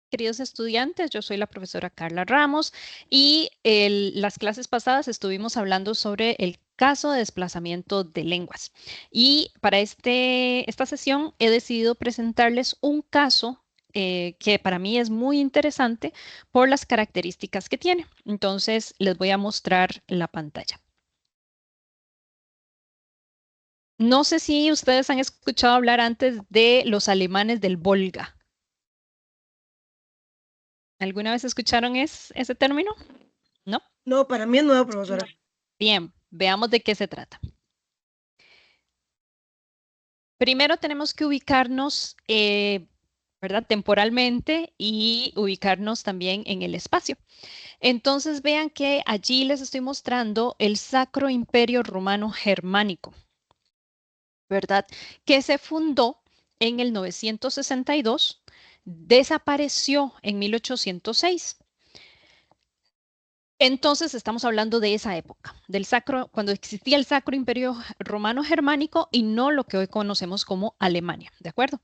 Queridos estudiantes, yo soy la profesora Carla Ramos y las clases pasadas estuvimos hablando sobre el caso de desplazamiento de lenguas. Y para esta sesión he decidido presentarles un caso que para mí es muy interesante por las características que tiene. Entonces, les voy a mostrar la pantalla. No sé si ustedes han escuchado hablar antes de los alemanes del Volga. ¿Alguna vez escucharon ese término? ¿No? No, para mí es nuevo, profesora. Bien, veamos de qué se trata. Primero tenemos que ubicarnos, ¿verdad? Temporalmente y ubicarnos también en el espacio. Entonces vean que allí les estoy mostrando el Sacro Imperio Romano Germánico, ¿verdad? Que se fundó en el 962, desapareció en 1806. Entonces estamos hablando de esa época, cuando existía el Sacro Imperio Romano Germánico y no lo que hoy conocemos como Alemania, ¿de acuerdo?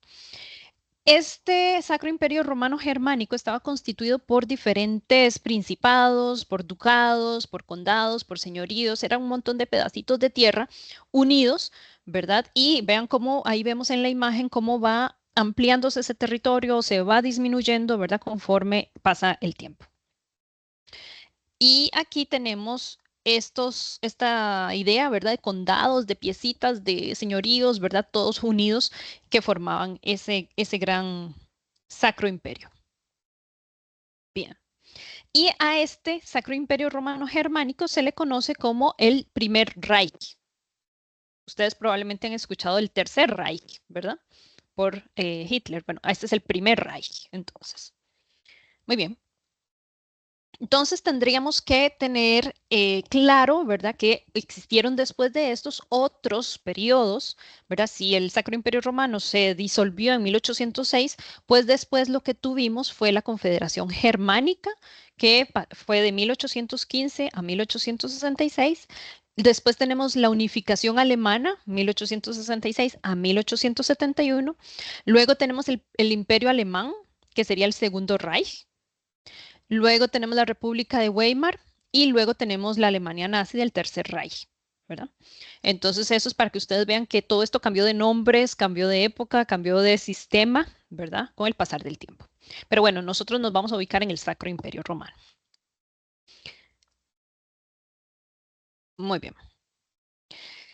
Este Sacro Imperio Romano Germánico estaba constituido por diferentes principados, por ducados, por condados, por señoríos, era un montón de pedacitos de tierra unidos, ¿verdad? Y vean cómo ahí vemos en la imagen cómo va ampliándose ese territorio, se va disminuyendo, ¿verdad? Conforme pasa el tiempo. Y aquí tenemos esta idea, ¿verdad? De condados, de piecitas, de señoríos, ¿verdad? Todos unidos que formaban ese gran Sacro Imperio. Bien. Y a este Sacro Imperio Romano Germánico se le conoce como el Primer Reich. Ustedes probablemente han escuchado el Tercer Reich, ¿verdad? Por Hitler. Bueno, este es el Primer Reich, entonces. Muy bien. Entonces tendríamos que tener claro, ¿verdad?, que existieron después de estos otros periodos, ¿verdad? Si el Sacro Imperio Romano se disolvió en 1806, pues después lo que tuvimos fue la Confederación Germánica, que fue de 1815 a 1866. Después tenemos la unificación alemana, 1866 a 1871. Luego tenemos el Imperio Alemán, que sería el Segundo Reich. Luego tenemos la República de Weimar y luego tenemos la Alemania nazi del Tercer Reich, ¿verdad? Entonces eso es para que ustedes vean que todo esto cambió de nombres, cambió de época, cambió de sistema, ¿verdad? Con el pasar del tiempo. Pero bueno, nosotros nos vamos a ubicar en el Sacro Imperio Romano. Muy bien.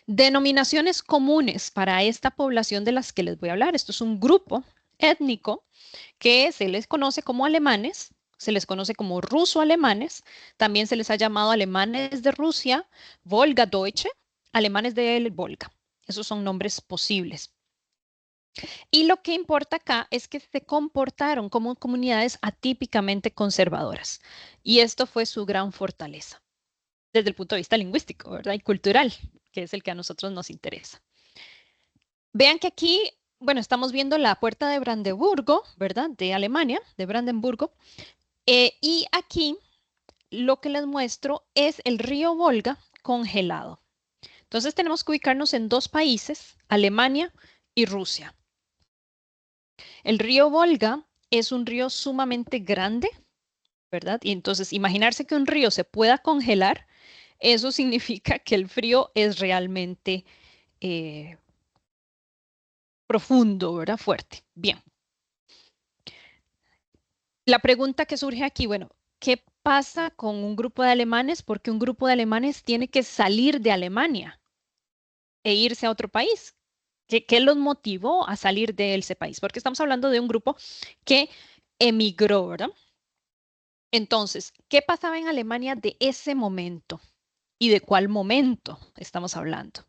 Denominaciones comunes para esta población de las que les voy a hablar. Esto es un grupo étnico que se les conoce como alemanes, se les conoce como ruso-alemanes, también se les ha llamado alemanes de Rusia, Volga-Deutsche, alemanes del Volga. Esos son nombres posibles. Y lo que importa acá es que se comportaron como comunidades atípicamente conservadoras. Y esto fue su gran fortaleza, desde el punto de vista lingüístico, ¿verdad? Y cultural, que es el que a nosotros nos interesa. Vean que aquí, bueno, estamos viendo la puerta de Brandeburgo, ¿verdad? De Alemania, de Brandenburgo. Y aquí lo que les muestro es el río Volga congelado. Entonces tenemos que ubicarnos en dos países, Alemania y Rusia. El río Volga es un río sumamente grande, ¿verdad? Y entonces imaginarse que un río se pueda congelar, eso significa que el frío es realmente eh, profundo, ¿verdad? Fuerte. Bien. La pregunta que surge aquí, bueno, ¿qué pasa con un grupo de alemanes? Porque un grupo de alemanes tiene que salir de Alemania e irse a otro país. ¿Qué los motivó a salir de ese país? Porque estamos hablando de un grupo que emigró, ¿verdad? Entonces, ¿qué pasaba en Alemania de ese momento? ¿Y de cuál momento estamos hablando?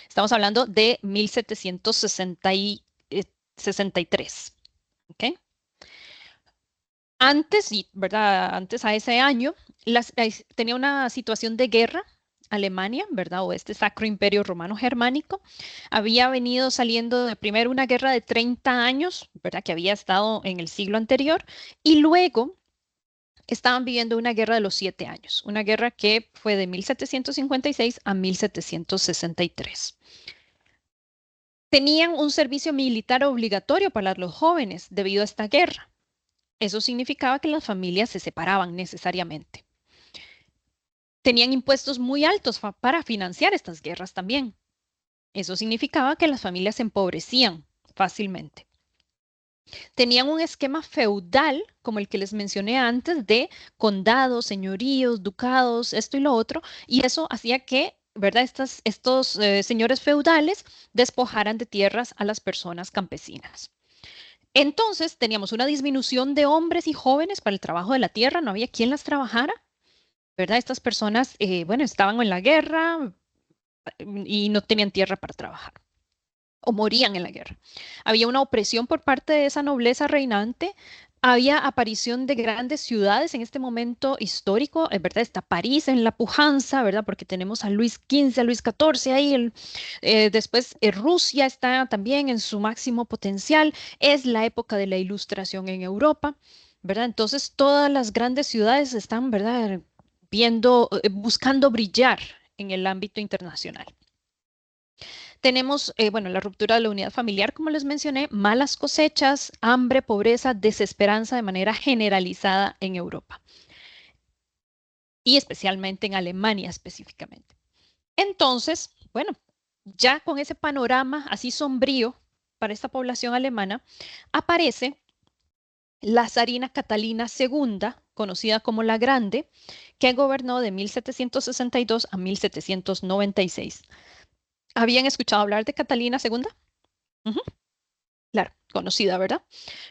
Estamos hablando de 1763, ¿ok? Antes, ¿verdad? Antes a ese año, tenía una situación de guerra Alemania, ¿verdad? O este Sacro Imperio Romano Germánico. Había venido saliendo de primero una guerra de 30 años, ¿verdad? Que había estado en el siglo anterior. Y luego estaban viviendo una guerra de los 7 años, una guerra que fue de 1756 a 1763. Tenían un servicio militar obligatorio para los jóvenes debido a esta guerra. Eso significaba que las familias se separaban necesariamente. Tenían impuestos muy altos para financiar estas guerras también. Eso significaba que las familias se empobrecían fácilmente. Tenían un esquema feudal, como el que les mencioné antes, de condados, señoríos, ducados, esto y lo otro, y eso hacía que, ¿verdad? Estos señores feudales despojaran de tierras a las personas campesinas. Entonces teníamos una disminución de hombres y jóvenes para el trabajo de la tierra, no había quien las trabajara, ¿verdad? Estas personas, bueno, estaban en la guerra y no tenían tierra para trabajar o morían en la guerra. Había una opresión por parte de esa nobleza reinante. Había aparición de grandes ciudades en este momento histórico, ¿verdad? Está París en la pujanza, ¿verdad? Porque tenemos a Luis XV, a Luis XIV ahí. Después Rusia está también en su máximo potencial. Es la época de la ilustración en Europa, ¿verdad? Entonces todas las grandes ciudades están, ¿verdad? Buscando brillar en el ámbito internacional. Tenemos, bueno, la ruptura de la unidad familiar, como les mencioné, malas cosechas, hambre, pobreza, desesperanza de manera generalizada en Europa y especialmente en Alemania específicamente. Entonces, bueno, ya con ese panorama así sombrío para esta población alemana, aparece la zarina Catalina II, conocida como la Grande, que gobernó de 1762 a 1796. ¿Habían escuchado hablar de Catalina II? Ujú. Claro, conocida, ¿verdad?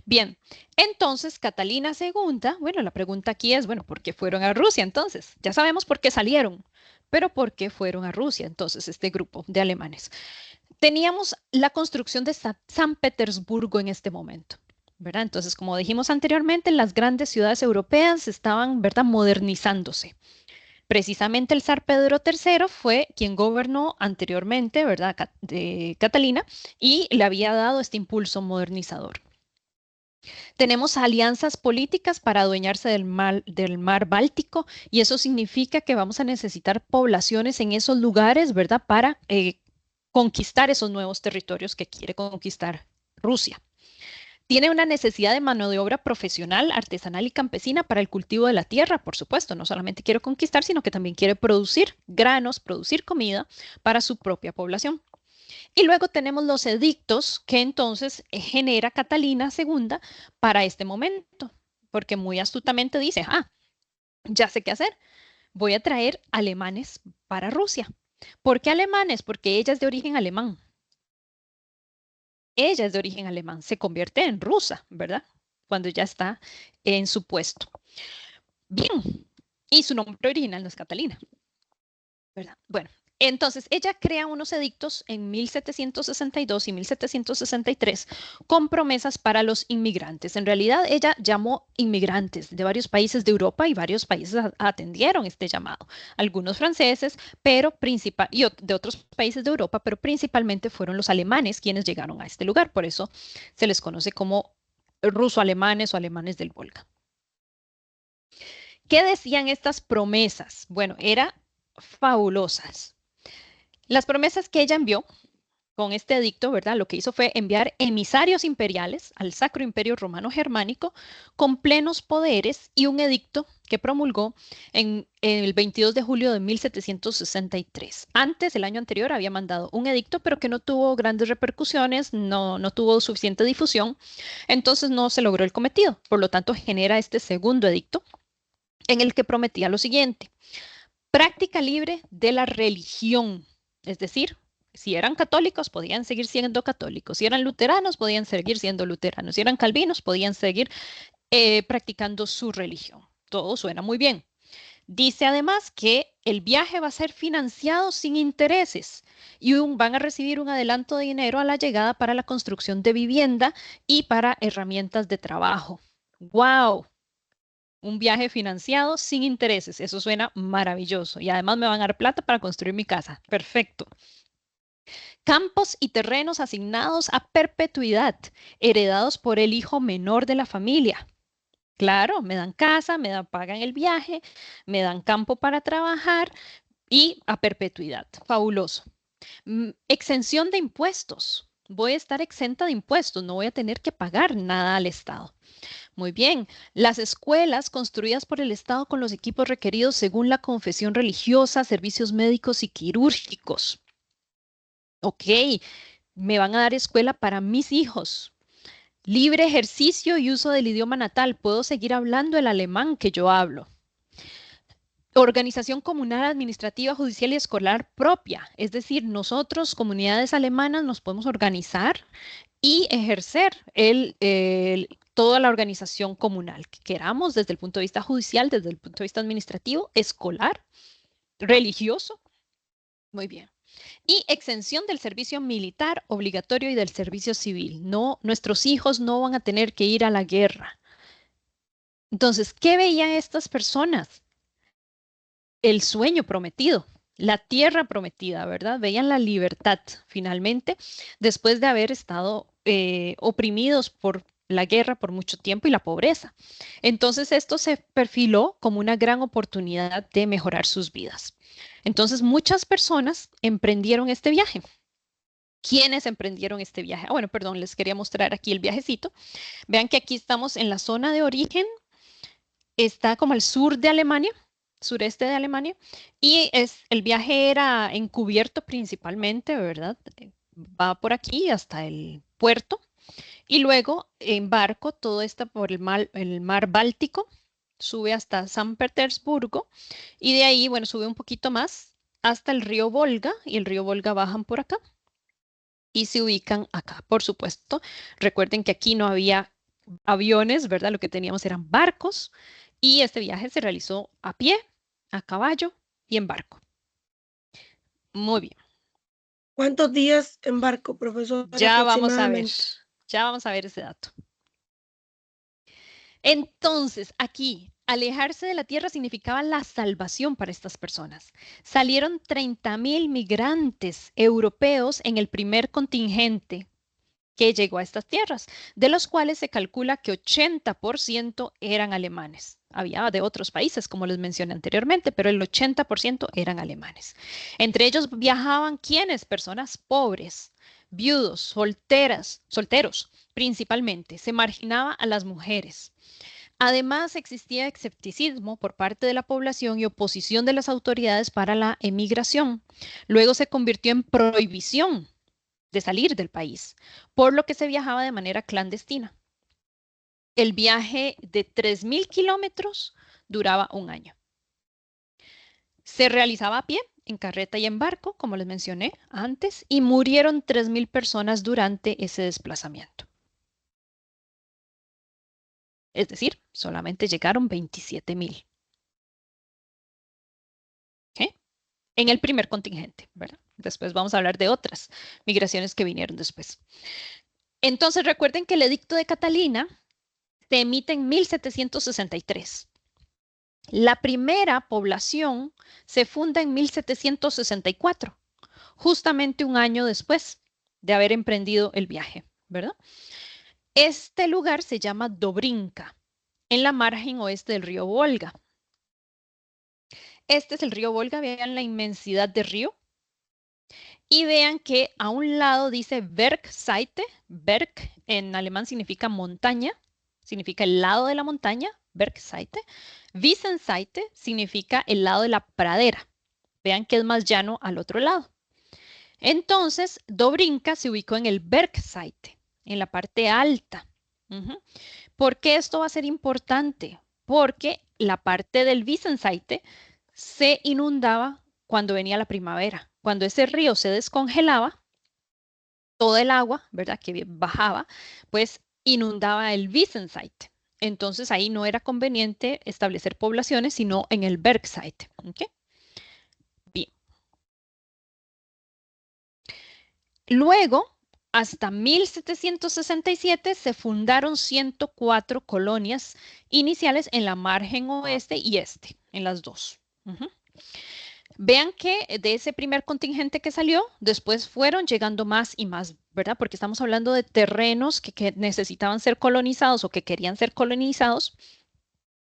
Bien, entonces Catalina II, bueno, la pregunta aquí es, bueno, ¿por qué fueron a Rusia entonces? Ya sabemos por qué salieron, pero ¿por qué fueron a Rusia entonces este grupo de alemanes? Teníamos la construcción de San Petersburgo en este momento, ¿verdad? Entonces, como dijimos anteriormente, las grandes ciudades europeas estaban, ¿verdad?, modernizándose. Precisamente el zar Pedro III fue quien gobernó anteriormente, ¿verdad?, de Catalina, y le había dado este impulso modernizador. Tenemos alianzas políticas para adueñarse del mar Báltico y eso significa que vamos a necesitar poblaciones en esos lugares, ¿verdad?, para conquistar esos nuevos territorios que quiere conquistar Rusia. Tiene una necesidad de mano de obra profesional, artesanal y campesina para el cultivo de la tierra, por supuesto. No solamente quiere conquistar, sino que también quiere producir granos, producir comida para su propia población. Y luego tenemos los edictos que entonces genera Catalina II para este momento, porque muy astutamente dice, ya sé qué hacer, voy a traer alemanes para Rusia. ¿Por qué alemanes? Porque ella es de origen alemán. Ella es de origen alemán, se convierte en rusa, ¿verdad? Cuando ya está en su puesto. Bien, y su nombre original no es Catalina, ¿verdad? Bueno, entonces ella crea unos edictos en 1762 y 1763 con promesas para los inmigrantes. En realidad ella llamó inmigrantes de varios países de Europa y varios países atendieron este llamado. Algunos franceses, pero y de otros países de Europa, pero principalmente fueron los alemanes quienes llegaron a este lugar. Por eso se les conoce como ruso-alemanes o alemanes del Volga. ¿Qué decían estas promesas? Bueno, eran fabulosas. Las promesas que ella envió con este edicto, ¿verdad? Lo que hizo fue enviar emisarios imperiales al Sacro Imperio Romano Germánico con plenos poderes y un edicto que promulgó en el 22 de julio de 1763. Antes, el año anterior, había mandado un edicto, pero que no tuvo grandes repercusiones, no tuvo suficiente difusión, entonces no se logró el cometido. Por lo tanto, genera este segundo edicto en el que prometía lo siguiente: práctica libre de la religión, es decir, si eran católicos, podían seguir siendo católicos. Si eran luteranos, podían seguir siendo luteranos. Si eran calvinos, podían seguir practicando su religión. Todo suena muy bien. Dice además que el viaje va a ser financiado sin intereses y van a recibir un adelanto de dinero a la llegada para la construcción de vivienda y para herramientas de trabajo. ¡Wow! Un viaje financiado sin intereses. Eso suena maravilloso. Y además me van a dar plata para construir mi casa. Perfecto. Campos y terrenos asignados a perpetuidad, heredados por el hijo menor de la familia. Claro, me dan casa, pagan el viaje, me dan campo para trabajar y a perpetuidad. Fabuloso. Exención de impuestos. voy a estar exenta de impuestos, no voy a tener que pagar nada al Estado. Muy bien, las escuelas construidas por el Estado con los equipos requeridos según la confesión religiosa, servicios médicos y quirúrgicos. Ok, me van a dar escuela para mis hijos. Libre ejercicio y uso del idioma natal. Puedo seguir hablando el alemán que yo hablo. Organización comunal, administrativa, judicial y escolar propia. Es decir, nosotros, comunidades alemanas, nos podemos organizar y ejercer toda la organización comunal que queramos desde el punto de vista judicial, desde el punto de vista administrativo, escolar, religioso. Muy bien. Y exención del servicio militar obligatorio y del servicio civil. No, nuestros hijos no van a tener que ir a la guerra. Entonces, ¿qué veían estas personas? El sueño prometido, la tierra prometida, ¿verdad? Veían la libertad finalmente después de haber estado oprimidos por la guerra por mucho tiempo y la pobreza. Entonces esto se perfiló como una gran oportunidad de mejorar sus vidas. Entonces muchas personas emprendieron este viaje. ¿Quiénes emprendieron este viaje? Bueno, perdón, les quería mostrar aquí el viajecito. Vean que aquí estamos en la zona de origen, está como al sur de Alemania, sureste de Alemania, y el viaje era encubierto principalmente, ¿verdad? Va por aquí hasta el puerto y luego en barco, todo está por el mar Báltico, sube hasta San Petersburgo y de ahí, bueno, sube un poquito más hasta el río Volga y el río Volga bajan por acá y se ubican acá. Por supuesto, recuerden que aquí no había aviones, ¿verdad? Lo que teníamos eran barcos y este viaje se realizó a pie, a caballo y en barco. Muy bien. ¿Cuántos días en barco, profesor, Ya vamos a ver, aproximadamente? ya vamos a ver ese dato. Entonces, aquí, alejarse de la tierra significaba la salvación para estas personas. Salieron 30.000 migrantes europeos en el primer contingente que llegó a estas tierras, de los cuales se calcula que 80% eran alemanes. Había de otros países, como les mencioné anteriormente, pero el 80% eran alemanes. Entre ellos viajaban ¿quiénes? Personas pobres, viudos, solteros principalmente. Se marginaba a las mujeres. Además, existía escepticismo por parte de la población y oposición de las autoridades para la emigración. Luego se convirtió en prohibición de salir del país, por lo que se viajaba de manera clandestina. El viaje de 3.000 kilómetros duraba un año. Se realizaba a pie, en carreta y en barco, como les mencioné antes, y murieron 3.000 personas durante ese desplazamiento. Es decir, solamente llegaron 27.000. ¿Okay? En el primer contingente, ¿verdad? Después vamos a hablar de otras migraciones que vinieron después. Entonces recuerden que el edicto de Catalina se emite en 1763. La primera población se funda en 1764, justamente un año después de haber emprendido el viaje, ¿verdad? Este lugar se llama Dobrinka, en la margen oeste del río Volga. Este es el río Volga, vean la inmensidad de río. Y vean que a un lado dice Bergseite. Berg en alemán significa montaña, significa el lado de la montaña, Bergseite. Wiesenseite significa el lado de la pradera. Vean que es más llano al otro lado. Entonces, Dobrinka se ubicó en el Bergseite, en la parte alta. ¿Por qué esto va a ser importante? Porque la parte del Wiesenseite se inundaba cuando venía la primavera. Cuando ese río se descongelaba, todo el agua, ¿verdad? Que bajaba, pues inundaba el Wiesenseite. Entonces ahí no era conveniente establecer poblaciones, sino en el Bergseite. ¿Okay? Bien. Luego, hasta 1767 se fundaron 104 colonias iniciales en la margen oeste y este, en las dos. Vean que de ese primer contingente que salió, después fueron llegando más y más, ¿verdad? Porque estamos hablando de terrenos que necesitaban ser colonizados o que querían ser colonizados,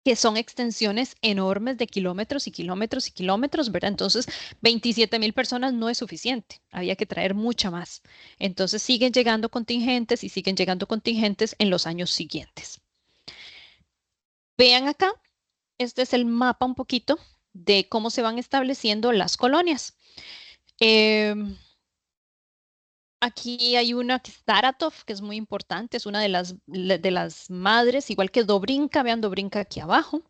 que son extensiones enormes de kilómetros y kilómetros y kilómetros, ¿verdad? Entonces, 27.000 personas no es suficiente, había que traer mucha más. Entonces, siguen llegando contingentes y siguen llegando contingentes en los años siguientes. Vean acá, este es el mapa un poquito de cómo se van estableciendo las colonias. Aquí hay una que es Saratov, que es muy importante, es una de las madres, igual que Dobrinka, vean Dobrinka aquí abajo.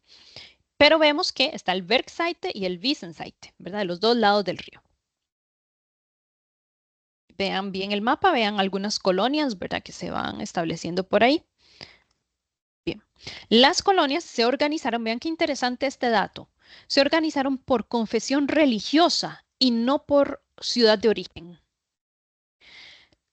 Pero vemos que está el Bergseite y el Wiesenseite, ¿verdad? De los dos lados del río. Vean bien el mapa, vean algunas colonias, ¿verdad? Que se van estableciendo por ahí. Bien. Las colonias se organizaron, vean qué interesante este dato, se organizaron por confesión religiosa y no por ciudad de origen.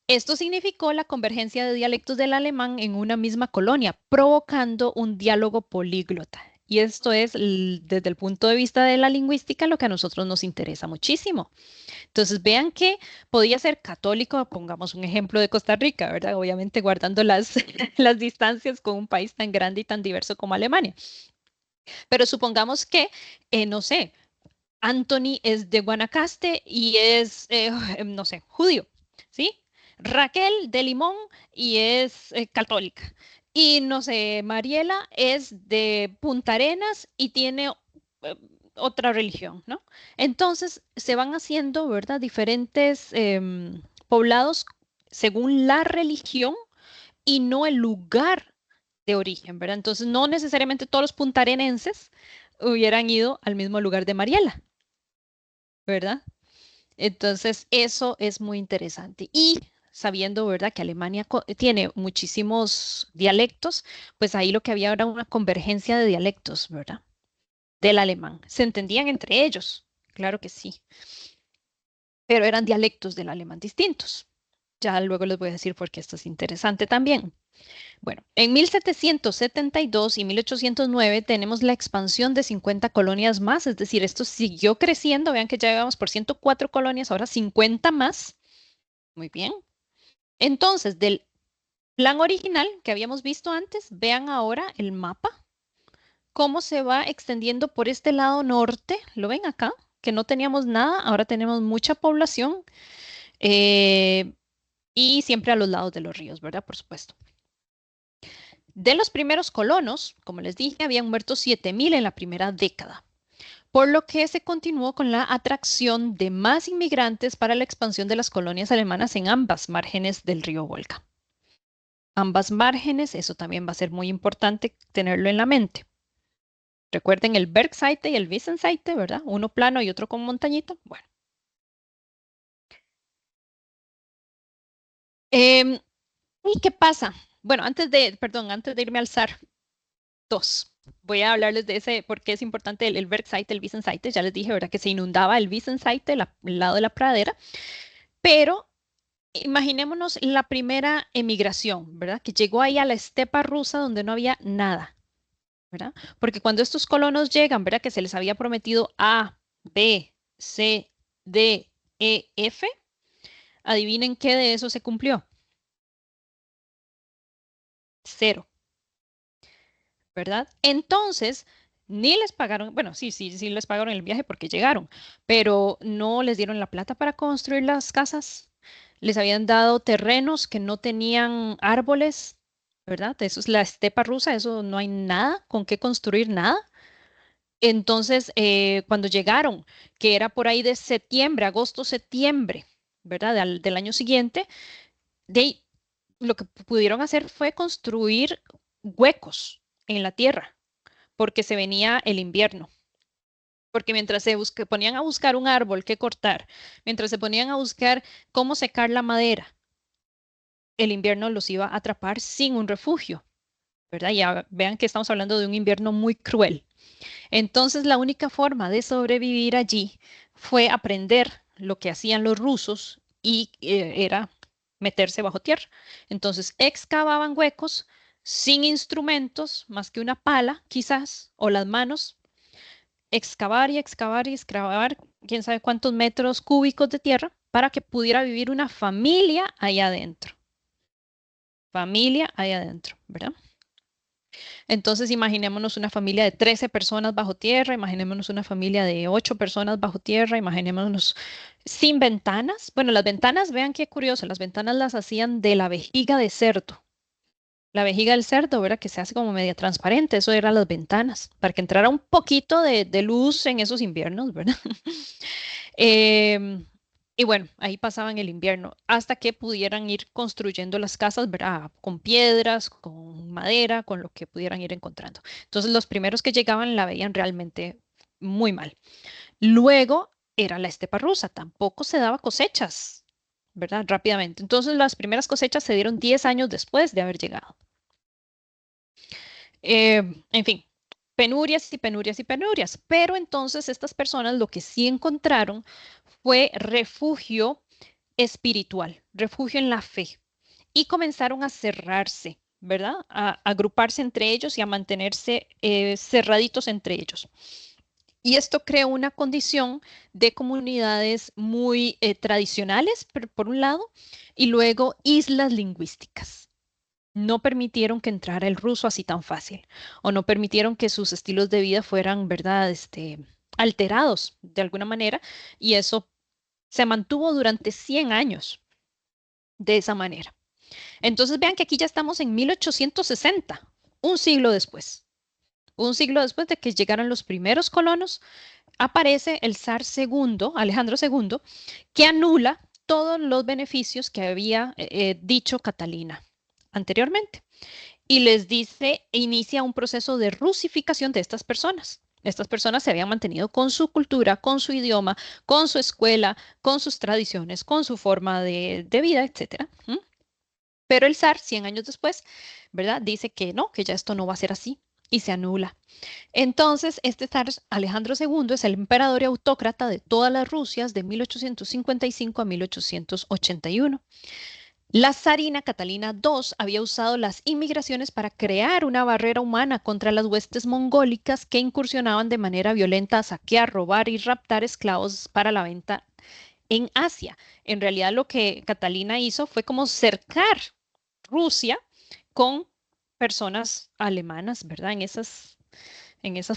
Esto significó la convergencia de dialectos del alemán en una misma colonia, provocando un diálogo políglota. Y esto es, desde el punto de vista de la lingüística, lo que a nosotros nos interesa muchísimo. Entonces, vean que podía ser católico, pongamos un ejemplo de Costa Rica, ¿verdad? Obviamente guardando las, las distancias con un país tan grande y tan diverso como Alemania. Pero supongamos que, no sé, Anthony es de Guanacaste y es, no sé, judío, ¿sí? Raquel de Limón y es católica. Y no sé, Mariela es de Punta Arenas y tiene eh, otra religión, ¿no? Entonces se van haciendo, ¿verdad? Diferentes poblados según la religión y no el lugar de origen, ¿verdad? Entonces no necesariamente todos los puntarenenses hubieran ido al mismo lugar de Mariela, ¿verdad? Entonces, eso es muy interesante. Y sabiendo, ¿verdad?, que Alemania tiene muchísimos dialectos, pues ahí lo que había era una convergencia de dialectos, ¿verdad? Del alemán. Se entendían entre ellos, claro que sí, pero eran dialectos del alemán distintos. Ya luego les voy a decir por qué esto es interesante también. Bueno, en 1772 y 1809 tenemos la expansión de 50 colonias más, es decir, esto siguió creciendo, vean que ya llevamos por 104 colonias, ahora 50 más. Muy bien. Entonces, del plan original que habíamos visto antes, vean ahora el mapa, cómo se va extendiendo por este lado norte. ¿Lo ven acá? Que no teníamos nada, ahora tenemos mucha población eh, y siempre a los lados de los ríos, ¿verdad? Por supuesto. De los primeros colonos, como les dije, habían muerto 7.000 en la primera década, por lo que se continuó con la atracción de más inmigrantes para la expansión de las colonias alemanas en ambas márgenes del río Volga. Ambas márgenes, eso también va a ser muy importante tenerlo en la mente. Recuerden el Bergseite y el Wiesenseite, ¿verdad? Uno plano y otro con montañita. Bueno. ¿Y qué pasa? Bueno, antes de irme al SAR 2, voy a hablarles de ese, porque es importante el Bergseite, el Wiesenseite. Ya les dije, ¿verdad? Que se inundaba el Wiesenseite, el lado de la pradera, pero imaginémonos la primera emigración, ¿verdad? Que llegó ahí a la estepa rusa donde no había nada. ¿Verdad? Porque cuando estos colonos llegan, ¿verdad? Que se les había prometido A, B, C, D, E, F, adivinen qué de eso se cumplió. Cero, ¿verdad? Entonces, ni les pagaron, bueno, sí les pagaron el viaje porque llegaron, pero no les dieron la plata para construir las casas. Les habían dado terrenos que no tenían árboles, ¿verdad? Eso es la estepa rusa, eso no hay nada con qué construir nada. Entonces, cuando llegaron, que era por ahí de septiembre, agosto, septiembre, ¿verdad? Del año siguiente, lo que pudieron hacer fue construir huecos en la tierra, porque se venía el invierno. Porque mientras ponían a buscar un árbol que cortar, mientras se ponían a buscar cómo secar la madera, el invierno los iba a atrapar sin un refugio, ¿verdad? Ya vean que estamos hablando de un invierno muy cruel. Entonces, la única forma de sobrevivir allí fue aprender lo que hacían los rusos y era meterse bajo tierra. Entonces, excavaban huecos sin instrumentos más que una pala, quizás, o las manos, excavar y excavar y excavar, quién sabe cuántos metros cúbicos de tierra para que pudiera vivir una familia ahí adentro. Familia ahí adentro, ¿verdad? Entonces, imaginémonos una familia de 13 personas bajo tierra, imaginémonos una familia de 8 personas bajo tierra, imaginémonos sin ventanas. Bueno, las ventanas, vean qué curioso, las ventanas las hacían de la vejiga de cerdo. La vejiga del cerdo, ¿verdad? Que se hace como media transparente, eso eran las ventanas, para que entrara un poquito de luz en esos inviernos, ¿verdad? Em, y bueno, ahí pasaban el invierno hasta que pudieran ir construyendo las casas, ¿verdad? Con piedras, con madera, con lo que pudieran ir encontrando. Entonces, los primeros que llegaban la veían realmente muy mal. Luego era la estepa rusa, tampoco se daba cosechas, ¿verdad? Rápidamente. Entonces, las primeras cosechas se dieron 10 años después de haber llegado. En fin, penurias y penurias y penurias. Pero entonces estas personas lo que sí encontraron fue refugio espiritual, refugio en la fe. Y comenzaron a cerrarse, ¿verdad? A agruparse entre ellos y a mantenerse cerraditos entre ellos. Y esto creó una condición de comunidades muy tradicionales, por un lado, y luego islas lingüísticas. No permitieron que entrara el ruso así tan fácil, o no permitieron que sus estilos de vida fueran, ¿verdad? Alterados de alguna manera, y eso se mantuvo durante 100 años de esa manera. Entonces vean que aquí ya estamos en 1860, un siglo después. Un siglo después de que llegaran los primeros colonos, aparece el zar segundo, Alejandro II, que anula todos los beneficios que había dicho Catalina anteriormente y les dice, inicia un proceso de rusificación de estas personas. Estas personas se habían mantenido con su cultura, con su idioma, con su escuela, con sus tradiciones, con su forma de vida, etcétera. Pero el zar, 100 años después, ¿verdad? Dice que no, que ya esto no va a ser así y se anula. Entonces, este zar Alejandro II es el emperador y autócrata de todas las Rusias de 1855 a 1881. La zarina Catalina II había usado las inmigraciones para crear una barrera humana contra las huestes mongólicas que incursionaban de manera violenta a saquear, robar y raptar esclavos para la venta en Asia. En realidad lo que Catalina hizo fue como cercar Rusia con personas alemanas, ¿verdad? En esas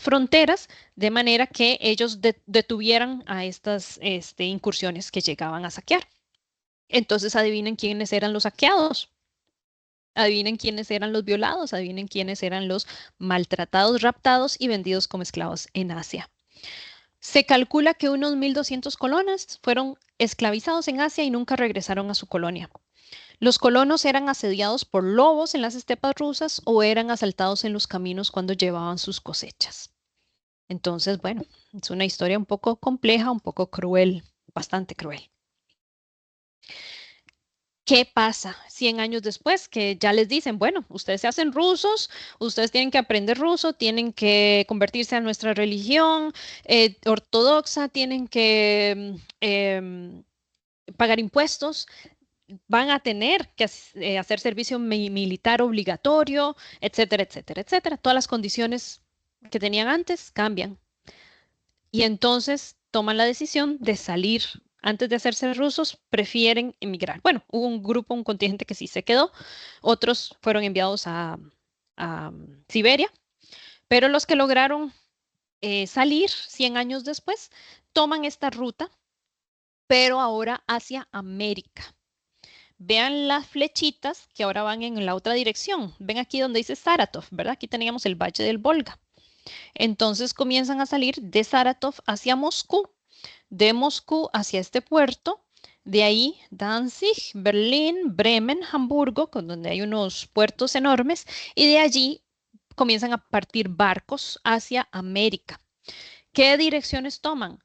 fronteras, de manera que ellos detuvieran a estas incursiones que llegaban a saquear. Entonces adivinen quiénes eran los saqueados, adivinen quiénes eran los violados, adivinen quiénes eran los maltratados, raptados y vendidos como esclavos en Asia. Se calcula que unos 1.200 colonos fueron esclavizados en Asia y nunca regresaron a su colonia. Los colonos eran asediados por lobos en las estepas rusas o eran asaltados en los caminos cuando llevaban sus cosechas. Entonces, bueno, es una historia un poco compleja, un poco cruel, bastante cruel. ¿Qué pasa 100 años después? Que ya les dicen, bueno, ustedes se hacen rusos, ustedes tienen que aprender ruso, tienen que convertirse a nuestra religión ortodoxa, tienen que pagar impuestos, van a tener que hacer servicio militar obligatorio, etcétera, etcétera, etcétera. Todas las condiciones que tenían antes cambian. Y entonces toman la decisión de salir. Antes de hacerse rusos, prefieren emigrar. Bueno, hubo un grupo, un contingente que sí se quedó, otros fueron enviados a Siberia, pero los que lograron salir 100 años después toman esta ruta, pero ahora hacia América. Vean las flechitas que ahora van en la otra dirección. Ven aquí donde dice Saratov, ¿verdad? Aquí teníamos el Valle del Volga. Entonces comienzan a salir de Saratov hacia Moscú, de Moscú hacia este puerto, de ahí Danzig, Berlín, Bremen, Hamburgo, con donde hay unos puertos enormes, y de allí comienzan a partir barcos hacia América. ¿Qué direcciones toman?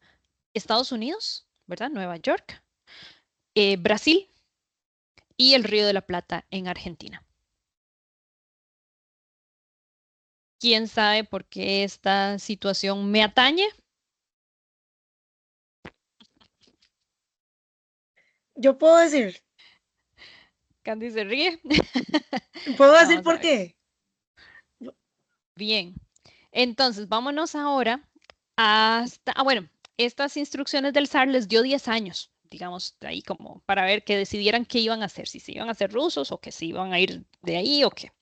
Estados Unidos, ¿verdad? Nueva York, Brasil y el Río de la Plata en Argentina. ¿Quién sabe por qué esta situación me atañe? Yo puedo decir, Candy se ríe. puedo decir Vamos a por ver. qué. Bien. Entonces, vámonos ahora hasta, bueno, estas instrucciones del zar les dio 10 años, digamos, ahí como para ver que decidieran qué iban a hacer, si se iban a hacer rusos o que se iban a ir de ahí o qué.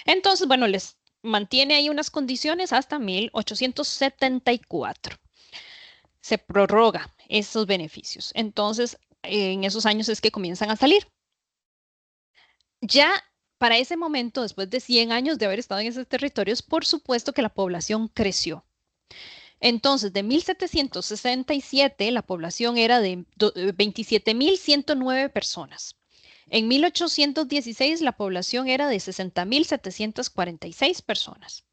Entonces, bueno, les mantiene ahí unas condiciones hasta 1874. Se prorroga esos beneficios. Entonces, en esos años es que comienzan a salir. Ya para ese momento, después de 100 años de haber estado en esos territorios, por supuesto que la población creció. Entonces, de 1767, la población era de 27.109 personas. En 1816, la población era de 60.746 personas.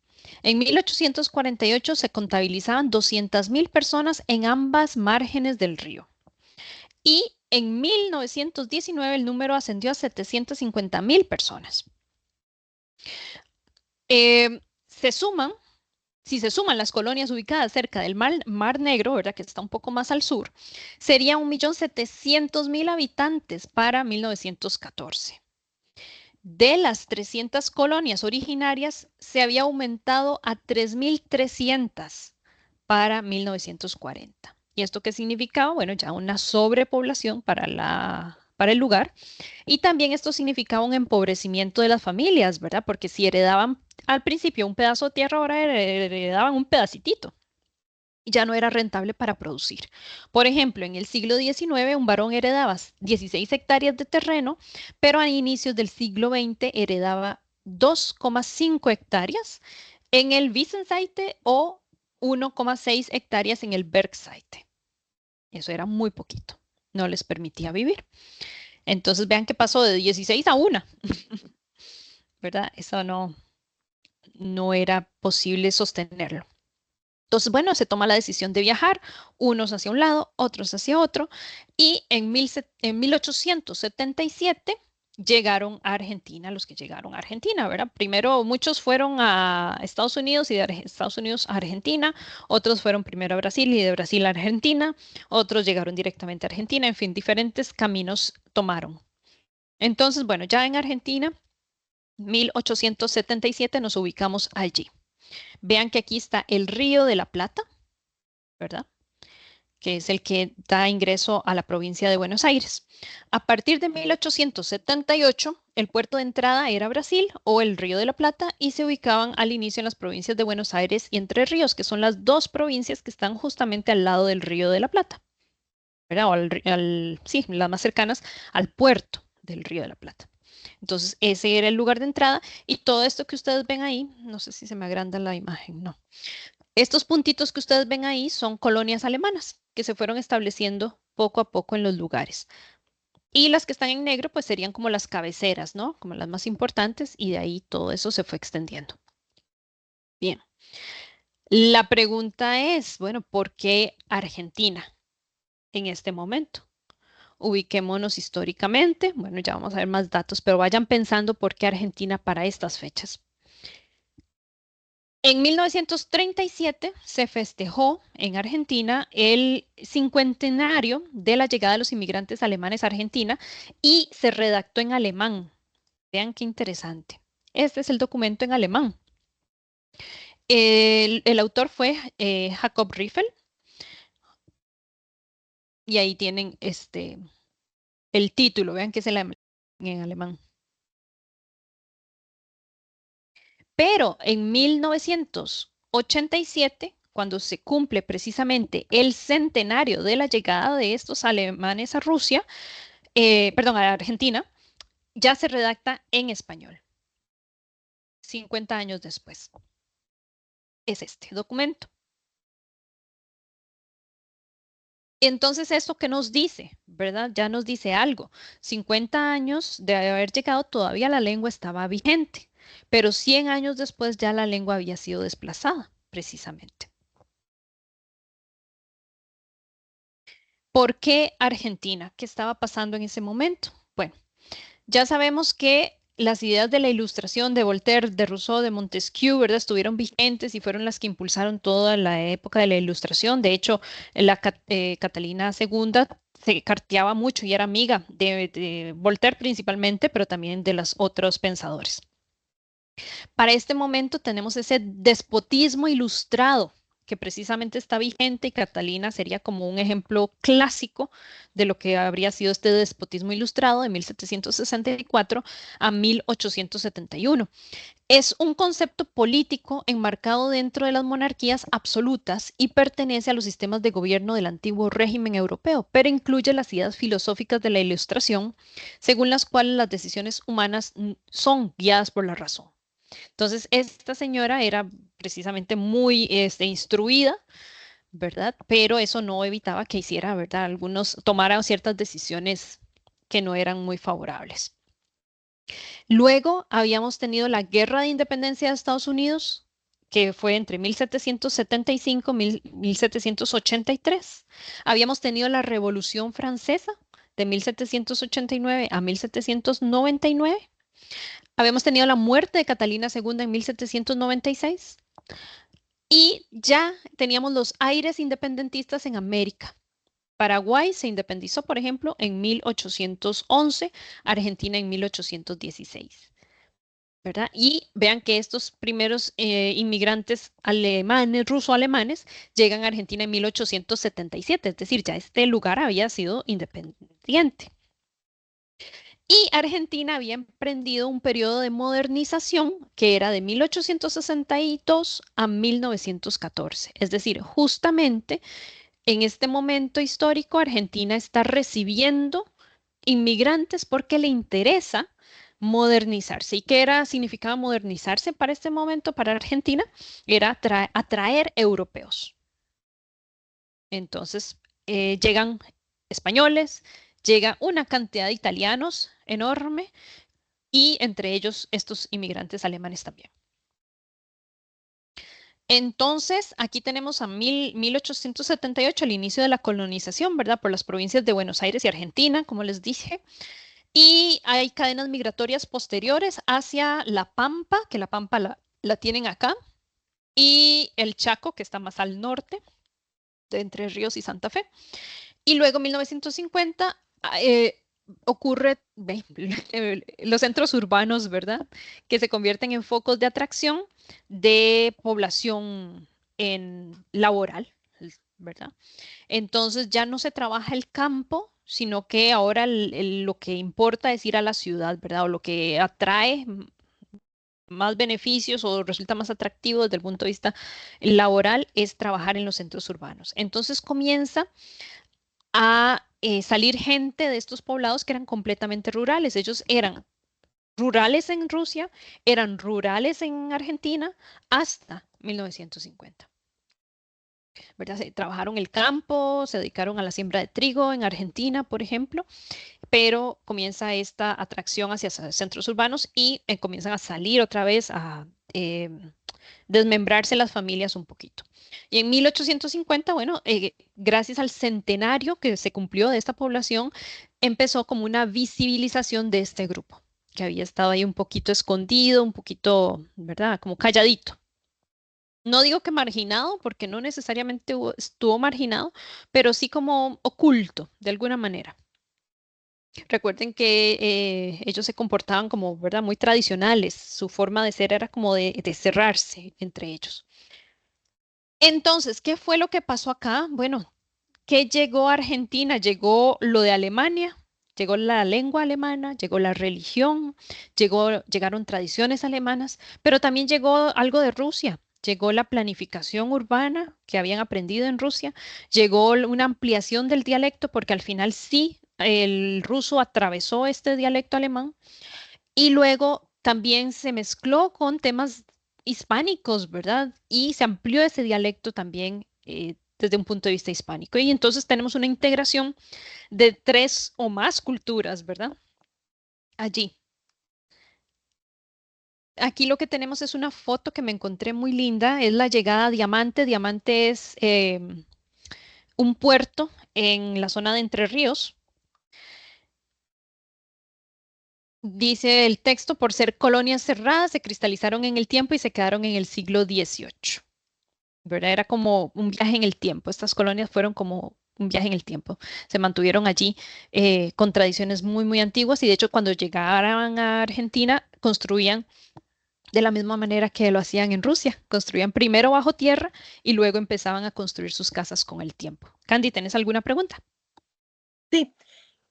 En 1848 se contabilizaban 200.000 personas en ambas márgenes del río. Y en 1919 el número ascendió a 750.000 personas. Se suman, si se suman las colonias ubicadas cerca del Mar Negro, ¿verdad? Que está un poco más al sur, sería 1.700.000 habitantes para 1914. De las 300 colonias originarias, se había aumentado a 3.300 para 1940. ¿Y esto qué significaba? Bueno, ya una sobrepoblación para el lugar. Y también esto significaba un empobrecimiento de las familias, ¿verdad? Porque si heredaban al principio un pedazo de tierra, ahora heredaban un pedacitito. Y ya no era rentable para producir. Por ejemplo, en el siglo XIX, un varón heredaba 16 hectáreas de terreno, pero a inicios del siglo XX heredaba 2,5 hectáreas en el Wiesenseite o 1,6 hectáreas en el Bergseite. Eso era muy poquito. No les permitía vivir. Entonces vean que pasó de 16 a 1, ¿verdad? Eso no era posible sostenerlo. Entonces, bueno, se toma la decisión de viajar, unos hacia un lado, otros hacia otro, y en 1877 llegaron a Argentina, los que llegaron a Argentina, ¿verdad? Primero muchos fueron a Estados Unidos y de Estados Unidos a Argentina, otros fueron primero a Brasil y de Brasil a Argentina, otros llegaron directamente a Argentina, en fin, diferentes caminos tomaron. Entonces, bueno, ya en Argentina, 1877 nos ubicamos allí. Vean que aquí está el Río de la Plata, ¿verdad? Que es el que da ingreso a la provincia de Buenos Aires. A partir de 1878, el puerto de entrada era Brasil o el Río de la Plata y se ubicaban al inicio en las provincias de Buenos Aires y Entre Ríos, que son las dos provincias que están justamente al lado del Río de la Plata, ¿verdad? O sí, las más cercanas al puerto del Río de la Plata. Entonces, ese era el lugar de entrada y todo esto que ustedes ven ahí, no sé si se me agranda la imagen, no. Estos puntitos que ustedes ven ahí son colonias alemanas que se fueron estableciendo poco a poco en los lugares. Y las que están en negro, pues serían como las cabeceras, ¿no? Como las más importantes y de ahí todo eso se fue extendiendo. Bien. La pregunta es, bueno, ¿por qué Argentina en este momento? Ubiquémonos históricamente. Bueno, ya vamos a ver más datos, pero vayan pensando por qué Argentina para estas fechas. En 1937 se festejó en Argentina el cincuentenario de la llegada de los inmigrantes alemanes a Argentina y se redactó en alemán. Vean qué interesante. Este es el documento en alemán. El autor fue Jacob Riffel y ahí tienen el título. Vean que es en alemán. Pero en 1987, cuando se cumple precisamente el centenario de la llegada de estos alemanes a Rusia, perdón, a Argentina, ya se redacta en español. 50 años después. Es este documento. Entonces, ¿esto qué nos dice? ¿Verdad? Ya nos dice algo. 50 años de haber llegado, todavía la lengua estaba vigente, pero 100 años después ya la lengua había sido desplazada, precisamente. ¿Por qué Argentina? ¿Qué estaba pasando en ese momento? Bueno, ya sabemos que las ideas de la Ilustración de Voltaire, de Rousseau, de Montesquieu, ¿verdad? Estuvieron vigentes y fueron las que impulsaron toda la época de la Ilustración. De hecho, Catalina II se carteaba mucho y era amiga de Voltaire principalmente, pero también de los otros pensadores. Para este momento tenemos ese despotismo ilustrado que precisamente está vigente y Catalina sería como un ejemplo clásico de lo que habría sido este despotismo ilustrado de 1764 a 1871. Es un concepto político enmarcado dentro de las monarquías absolutas y pertenece a los sistemas de gobierno del antiguo régimen europeo, pero incluye las ideas filosóficas de la Ilustración, según las cuales las decisiones humanas son guiadas por la razón. Entonces, esta señora era precisamente muy instruida, ¿verdad? Pero eso no evitaba que hiciera, ¿verdad? Algunos tomaran ciertas decisiones que no eran muy favorables. Luego habíamos tenido la Guerra de Independencia de Estados Unidos, que fue entre 1775 y 1783. Habíamos tenido la Revolución Francesa de 1789 a 1799. Habíamos tenido la muerte de Catalina II en 1796 y ya teníamos los aires independentistas en América. Paraguay se independizó, por ejemplo, en 1811, Argentina en 1816. ¿Verdad? Y vean que estos primeros inmigrantes alemanes, ruso-alemanes, llegan a Argentina en 1877, es decir, ya este lugar había sido independiente. Y Argentina había emprendido un periodo de modernización que era de 1862 a 1914. Es decir, justamente en este momento histórico, Argentina está recibiendo inmigrantes porque le interesa modernizarse. ¿Y qué significaba modernizarse para este momento, para Argentina? Era atraer europeos. Entonces, llegan españoles, llega una cantidad de italianos enorme y entre ellos estos inmigrantes alemanes también. Entonces, aquí tenemos a 1878, el inicio de la colonización, ¿verdad? Por las provincias de Buenos Aires y Argentina, como les dije. Y hay cadenas migratorias posteriores hacia La Pampa, que La Pampa la tienen acá, y el Chaco, que está más al norte, de Entre Ríos y Santa Fe. Y luego, en 1950, ocurre los centros urbanos, ¿verdad? Que se convierten en focos de atracción de población laboral, ¿verdad? Entonces ya no se trabaja el campo, sino que ahora lo que importa es ir a la ciudad, ¿verdad? O lo que atrae más beneficios o resulta más atractivo desde el punto de vista laboral es trabajar en los centros urbanos. Entonces comienza a salir gente de estos poblados que eran completamente rurales. Ellos eran rurales en Rusia, eran rurales en Argentina hasta 1950. ¿Verdad? Trabajaron el campo, se dedicaron a la siembra de trigo en Argentina, por ejemplo, pero comienza esta atracción hacia centros urbanos y comienzan a salir otra vez a desmembrarse las familias un poquito. Y en 1850, bueno, gracias al centenario que se cumplió de esta población, empezó como una visibilización de este grupo, que había estado ahí un poquito escondido, un poquito, ¿verdad? Como calladito. No digo que marginado, porque no necesariamente estuvo marginado, pero sí como oculto, de alguna manera. Recuerden que ellos se comportaban como, ¿verdad? Muy tradicionales. Su forma de ser era como de cerrarse entre ellos. Entonces, ¿qué fue lo que pasó acá? Bueno, ¿qué llegó a Argentina? Llegó lo de Alemania, llegó la lengua alemana, llegó la religión, llegaron tradiciones alemanas, pero también llegó algo de Rusia. Llegó la planificación urbana que habían aprendido en Rusia, llegó una ampliación del dialecto, porque al final sí, el ruso atravesó este dialecto alemán y luego también se mezcló con temas hispánicos, ¿verdad? Y se amplió ese dialecto también desde un punto de vista hispánico. Y entonces tenemos una integración de tres o más culturas, ¿verdad? Allí. Aquí lo que tenemos es una foto que me encontré muy linda, es la llegada a Diamante. Diamante es un puerto en la zona de Entre Ríos. Dice el texto, por ser colonias cerradas, se cristalizaron en el tiempo y se quedaron en el siglo XVIII. ¿Verdad? Era como un viaje en el tiempo. Estas colonias fueron como un viaje en el tiempo. Se mantuvieron allí con tradiciones muy, muy antiguas y de hecho cuando llegaran a Argentina construían de la misma manera que lo hacían en Rusia. Construían primero bajo tierra y luego empezaban a construir sus casas con el tiempo. Candy, ¿tenés alguna pregunta? Sí,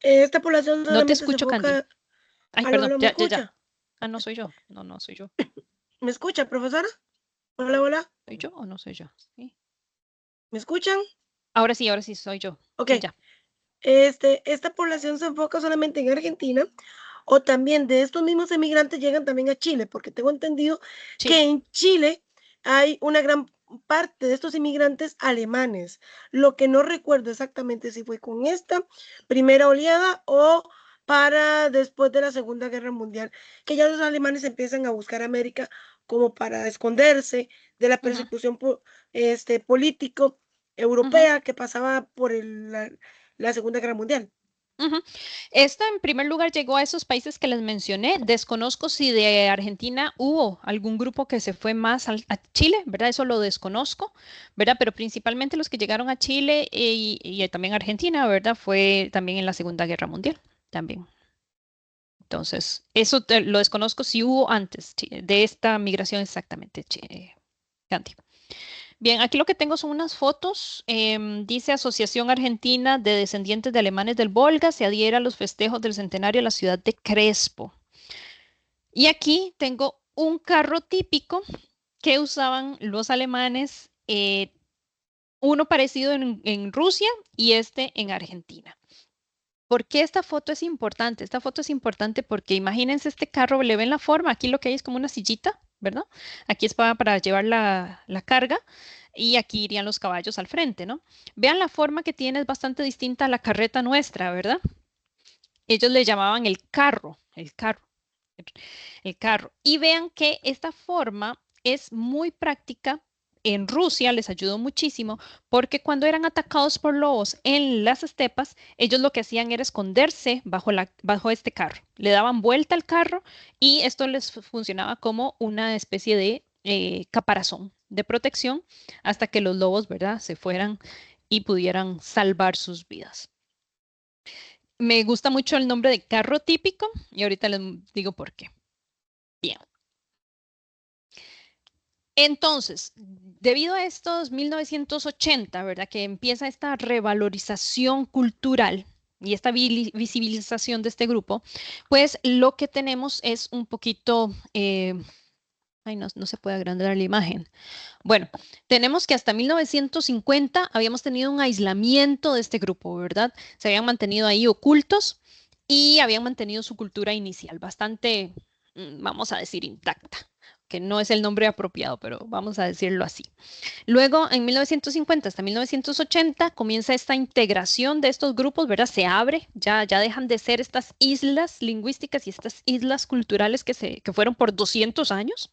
esta población No te solamente se escucho, Candy. enfoca. Ay, Aló, perdón, aló, ¿me ya, ya, ya. escucha? Ah, no soy yo. No, no soy yo. ¿Me escucha, profesora? Hola, hola. ¿Soy yo o no soy yo? Sí. ¿Me escuchan? Ahora sí, soy yo. Ok. Sí, ya. Esta población se enfoca solamente en Argentina, o también de estos mismos emigrantes llegan también a Chile, porque tengo entendido que Chile. en Chile hay una gran parte de estos inmigrantes alemanes. Lo que no recuerdo exactamente si fue con esta primera oleada o para después de la Segunda Guerra Mundial, que ya los alemanes empiezan a buscar América como para esconderse de la Ujú, persecución político ujú, europea que pasaba por la Segunda Guerra Mundial. ujú. Esta, en primer lugar, llegó a esos países que les mencioné. Desconozco si de Argentina hubo algún grupo que se fue más a Chile, ¿verdad? Eso lo desconozco, ¿verdad? Pero principalmente los que llegaron a Chile y también a Argentina, ¿verdad? Fue también en la Segunda Guerra Mundial, también. Entonces, eso lo desconozco si hubo antes de esta migración exactamente, Candy. Bien, aquí lo que tengo son unas fotos. Dice Asociación Argentina de Descendientes de Alemanes del Volga, se adhiere a los festejos del centenario de la ciudad de Crespo. Y aquí tengo un carro típico que usaban los alemanes, uno parecido en Rusia y este en Argentina. ¿Por qué esta foto es importante? Esta foto es importante porque imagínense este carro, le ven la forma, aquí lo que hay es como una sillita, ¿verdad? Aquí es para llevar la carga y aquí irían los caballos al frente, ¿no? Vean la forma que tiene, es bastante distinta a la carreta nuestra, ¿verdad? Ellos le llamaban el carro. Y vean que esta forma es muy práctica. En Rusia les ayudó muchísimo porque cuando eran atacados por lobos en las estepas, ellos lo que hacían era esconderse bajo este carro. Le daban vuelta al carro y esto les funcionaba como una especie de caparazón de protección hasta que los lobos, ¿verdad?, se fueran y pudieran salvar sus vidas. Me gusta mucho el nombre de carro típico y ahorita les digo por qué. Bien. Entonces, debido a estos 1980, ¿verdad? Que empieza esta revalorización cultural y esta visibilización de este grupo, pues lo que tenemos es un poquito, ay, no, no se puede agrandar la imagen. Bueno, tenemos que hasta 1950 habíamos tenido un aislamiento de este grupo, ¿verdad? Se habían mantenido ahí ocultos y habían mantenido su cultura inicial bastante, vamos a decir, intacta, que no es el nombre apropiado, pero vamos a decirlo así. Luego, en 1950 hasta 1980, comienza esta integración de estos grupos, ¿verdad? Se abre, ya dejan de ser estas islas lingüísticas y estas islas culturales que fueron por 200 años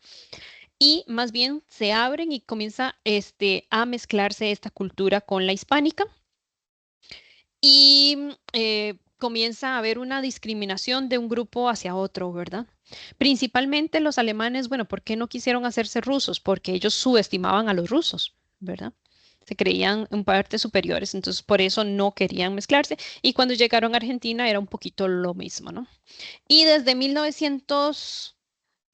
y más bien se abren y comienza a mezclarse esta cultura con la hispánica y comienza a haber una discriminación de un grupo hacia otro, ¿verdad? Principalmente los alemanes, bueno, ¿por qué no quisieron hacerse rusos? Porque ellos subestimaban a los rusos, ¿verdad? Se creían en parte superiores, entonces por eso no querían mezclarse. Y cuando llegaron a Argentina era un poquito lo mismo, ¿no? Y desde 1900,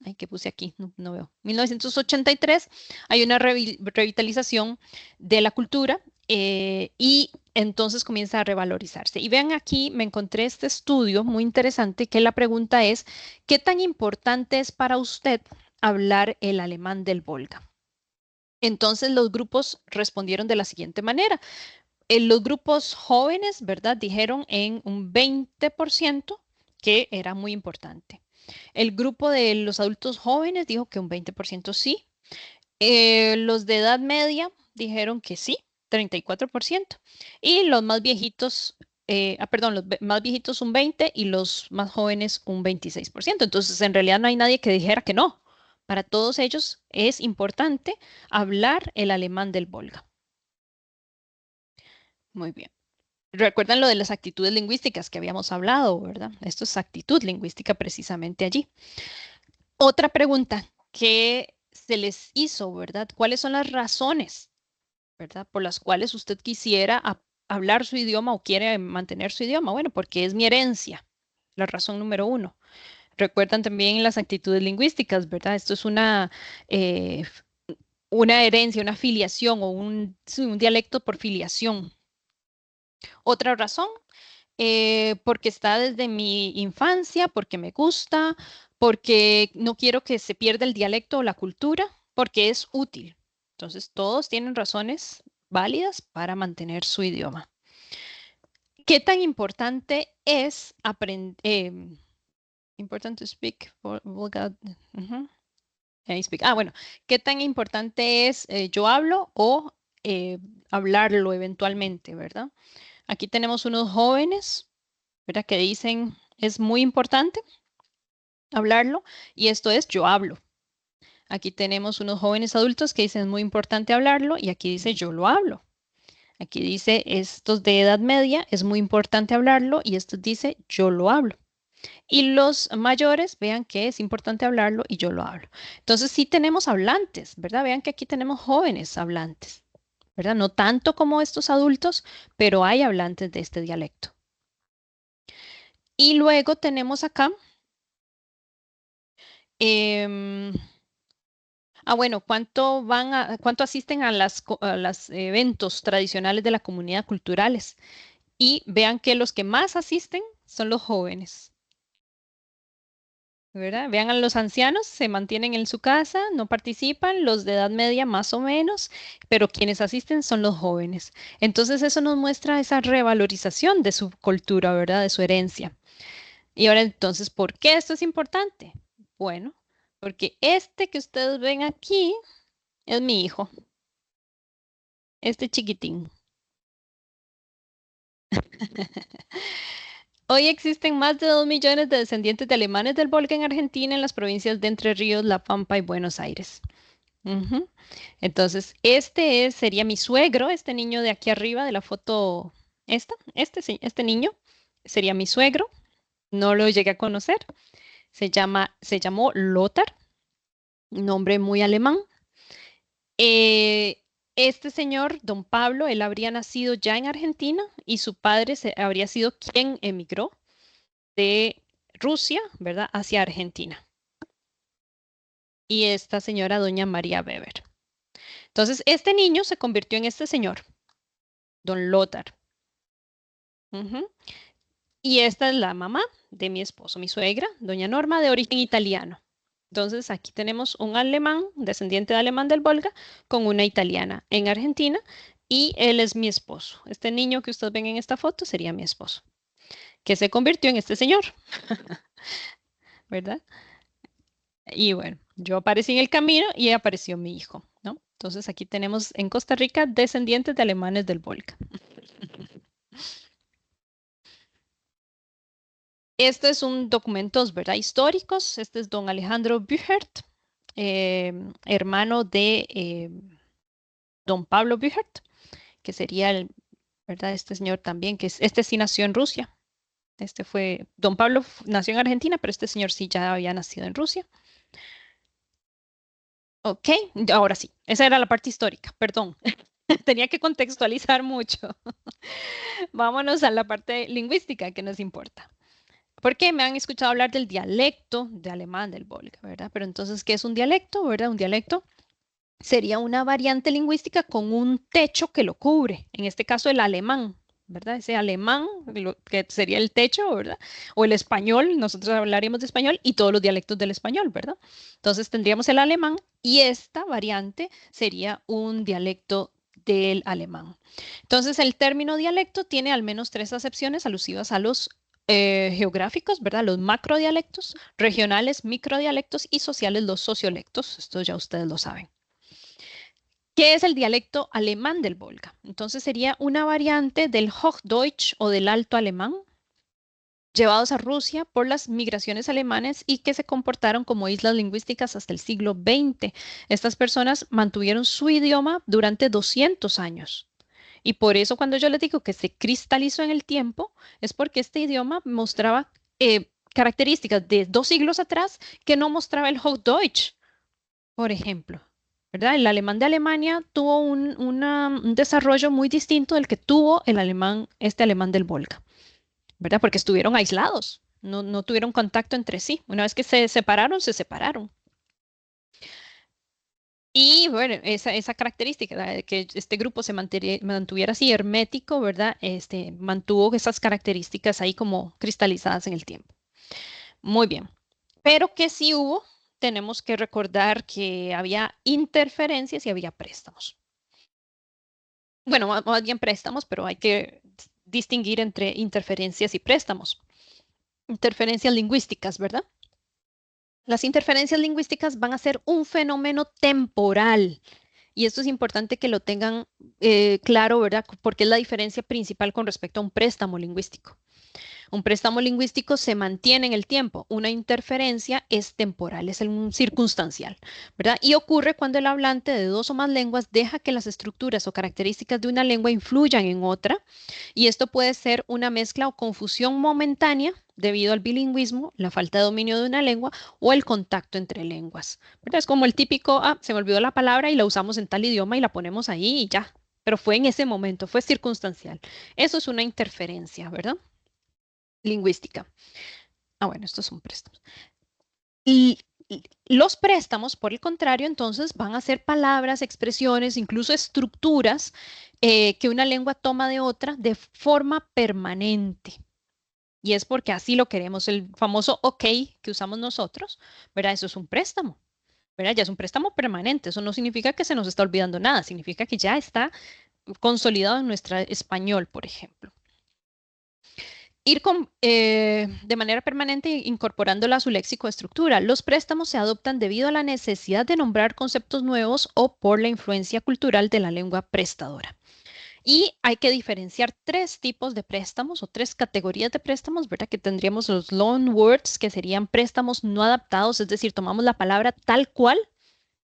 ay, ¿qué puse aquí? No, no veo. 1983 hay una revitalización de la cultura y entonces comienza a revalorizarse. Y vean aquí, me encontré este estudio muy interesante que la pregunta es, ¿qué tan importante es para usted hablar el alemán del Volga? Entonces los grupos respondieron de la siguiente manera. Los grupos jóvenes, ¿verdad? Dijeron en un 20% que era muy importante. El grupo de los adultos jóvenes dijo que un 20% sí. Los de edad media dijeron que sí, 34%. Y los más viejitos, perdón, los más viejitos un 20% y los más jóvenes un 26%. Entonces, en realidad no hay nadie que dijera que no. Para todos ellos es importante hablar el alemán del Volga. Muy bien. Recuerdan lo de las actitudes lingüísticas que habíamos hablado, ¿verdad? Esto es actitud lingüística precisamente allí. Otra pregunta que se les hizo, ¿verdad? ¿Cuáles son las razones, ¿verdad? Por las cuales usted quisiera hablar su idioma o quiere mantener su idioma? Bueno, porque es mi herencia, la razón número uno. Recuerdan también las actitudes lingüísticas, ¿verdad? Esto es una herencia, una filiación o sí, un dialecto por filiación. Otra razón, porque está desde mi infancia, porque me gusta, porque no quiero que se pierda el dialecto o la cultura, porque es útil. Entonces, todos tienen razones válidas para mantener su idioma. ¿Qué tan importante es aprender? Important to speak bueno, ¿qué tan importante es yo hablo o hablarlo eventualmente, ¿verdad? Aquí tenemos unos jóvenes, ¿verdad? Que dicen, es muy importante hablarlo y esto es yo hablo. Aquí tenemos unos jóvenes adultos que dicen, es muy importante hablarlo y aquí dice yo lo hablo. Aquí dice, estos de edad media, es muy importante hablarlo y esto dice yo lo hablo. Y los mayores, vean que es importante hablarlo y yo lo hablo. Entonces sí tenemos hablantes, ¿verdad? Vean que aquí tenemos jóvenes hablantes, ¿verdad? No tanto como estos adultos, pero hay hablantes de este dialecto. Y luego tenemos acá, em, bueno, ¿cuánto asisten a las eventos tradicionales de la comunidad culturales? Y vean que los que más asisten son los jóvenes. ¿Verdad? Vean a los ancianos, se mantienen en su casa, no participan, los de edad media más o menos, pero quienes asisten son los jóvenes. Entonces eso nos muestra esa revalorización de su cultura, ¿verdad? De su herencia. Y ahora entonces, ¿por qué esto es importante? Bueno, porque este que ustedes ven aquí es mi hijo, este chiquitín. Hoy existen más de 2 millones de descendientes de alemanes del Volga en Argentina, en las provincias de Entre Ríos, La Pampa y Buenos Aires. Ujú. Entonces, sería mi suegro, este niño de aquí arriba de la foto, este niño sería mi suegro, no lo llegué a conocer, se llamó Lothar, nombre muy alemán. Eh, este señor, don Pablo, él habría nacido ya en Argentina y su padre habría sido quien emigró de Rusia, ¿verdad?, hacia Argentina. Y esta señora, doña María Weber. Entonces, este niño se convirtió en este señor, don Lothar. Ujú. Y esta es la mamá de mi esposo, mi suegra, doña Norma, de origen italiano. Entonces, aquí tenemos un alemán, descendiente de alemán del Volga, con una italiana en Argentina, y él es mi esposo. Este niño que ustedes ven en esta foto sería mi esposo, que se convirtió en este señor, ¿verdad? Y bueno, yo aparecí en el camino y apareció mi hijo, ¿no? Entonces, aquí tenemos en Costa Rica descendientes de alemanes del Volga. Este es un documentos, ¿verdad? Históricos. Este es don Alejandro Büchert, hermano de don Pablo Büchert, que sería ¿verdad? Este señor también, este sí nació en Rusia. Don Pablo nació en Argentina, pero este señor sí ya había nacido en Rusia. Ok, ahora sí, esa era la parte histórica, perdón. Tenía que contextualizar mucho. Vámonos a la parte lingüística que nos importa. Porque me han escuchado hablar del dialecto de alemán del Volga, ¿verdad? Pero entonces, ¿qué es un dialecto, verdad? Un dialecto sería una variante lingüística con un techo que lo cubre, en este caso el alemán, ¿verdad? Ese alemán, que sería el techo, ¿verdad? O el español, nosotros hablaríamos de español y todos los dialectos del español, ¿verdad? Entonces tendríamos el alemán y esta variante sería un dialecto del alemán. Entonces el término dialecto tiene al menos 3 acepciones alusivas a los geográficos, ¿verdad? Los macrodialectos, regionales, microdialectos y sociales, los sociolectos. Esto ya ustedes lo saben. ¿Qué es el dialecto alemán del Volga? Entonces sería una variante del Hochdeutsch o del alto alemán, llevados a Rusia por las migraciones alemanes y que se comportaron como islas lingüísticas hasta el siglo XX. Estas personas mantuvieron su idioma durante 200 años. Y por eso cuando yo les digo que se cristalizó en el tiempo, es porque este idioma mostraba características de 2 siglos atrás que no mostraba el Hochdeutsch, por ejemplo. ¿Verdad? El alemán de Alemania tuvo un desarrollo muy distinto del que tuvo el alemán, este alemán del Volga, ¿verdad? Porque estuvieron aislados. No tuvieron contacto entre sí. Una vez que se separaron, se separaron. Y bueno, esa característica de que este grupo se mantuviera así hermético, ¿verdad? Mantuvo esas características ahí como cristalizadas en el tiempo. Muy bien. Pero que sí hubo, tenemos que recordar que había interferencias y había préstamos. Bueno, más bien préstamos, pero hay que distinguir entre interferencias y préstamos. Interferencias lingüísticas, ¿verdad? Las interferencias lingüísticas van a ser un fenómeno temporal. Y esto es importante que lo tengan claro, ¿verdad? Porque es la diferencia principal con respecto a un préstamo lingüístico. Un préstamo lingüístico se mantiene en el tiempo. Una interferencia es temporal, es un circunstancial, ¿verdad? Y ocurre cuando el hablante de dos o más lenguas deja que las estructuras o características de una lengua influyan en otra. Y esto puede ser una mezcla o confusión momentánea debido al bilingüismo, la falta de dominio de una lengua o el contacto entre lenguas, ¿verdad? Es como el típico, se me olvidó la palabra y la usamos en tal idioma y la ponemos ahí y ya. Pero fue en ese momento, fue circunstancial. Eso es una interferencia, ¿verdad? Lingüística. Bueno, estos son préstamos. Y los préstamos, por el contrario, entonces van a ser palabras, expresiones, incluso estructuras que una lengua toma de otra de forma permanente. Y es porque así lo queremos. El famoso OK que usamos nosotros, ¿verdad? Eso es un préstamo, ¿verdad? Ya es un préstamo permanente. Eso no significa que se nos está olvidando nada. Significa que ya está consolidado en nuestro español, por ejemplo. Ir de manera permanente incorporándola a su léxico de estructura. Los préstamos se adoptan debido a la necesidad de nombrar conceptos nuevos o por la influencia cultural de la lengua prestadora. Y hay que diferenciar tres tipos de préstamos o tres categorías de préstamos, ¿verdad? Que tendríamos los loan words, que serían préstamos no adaptados, es decir, tomamos la palabra tal cual,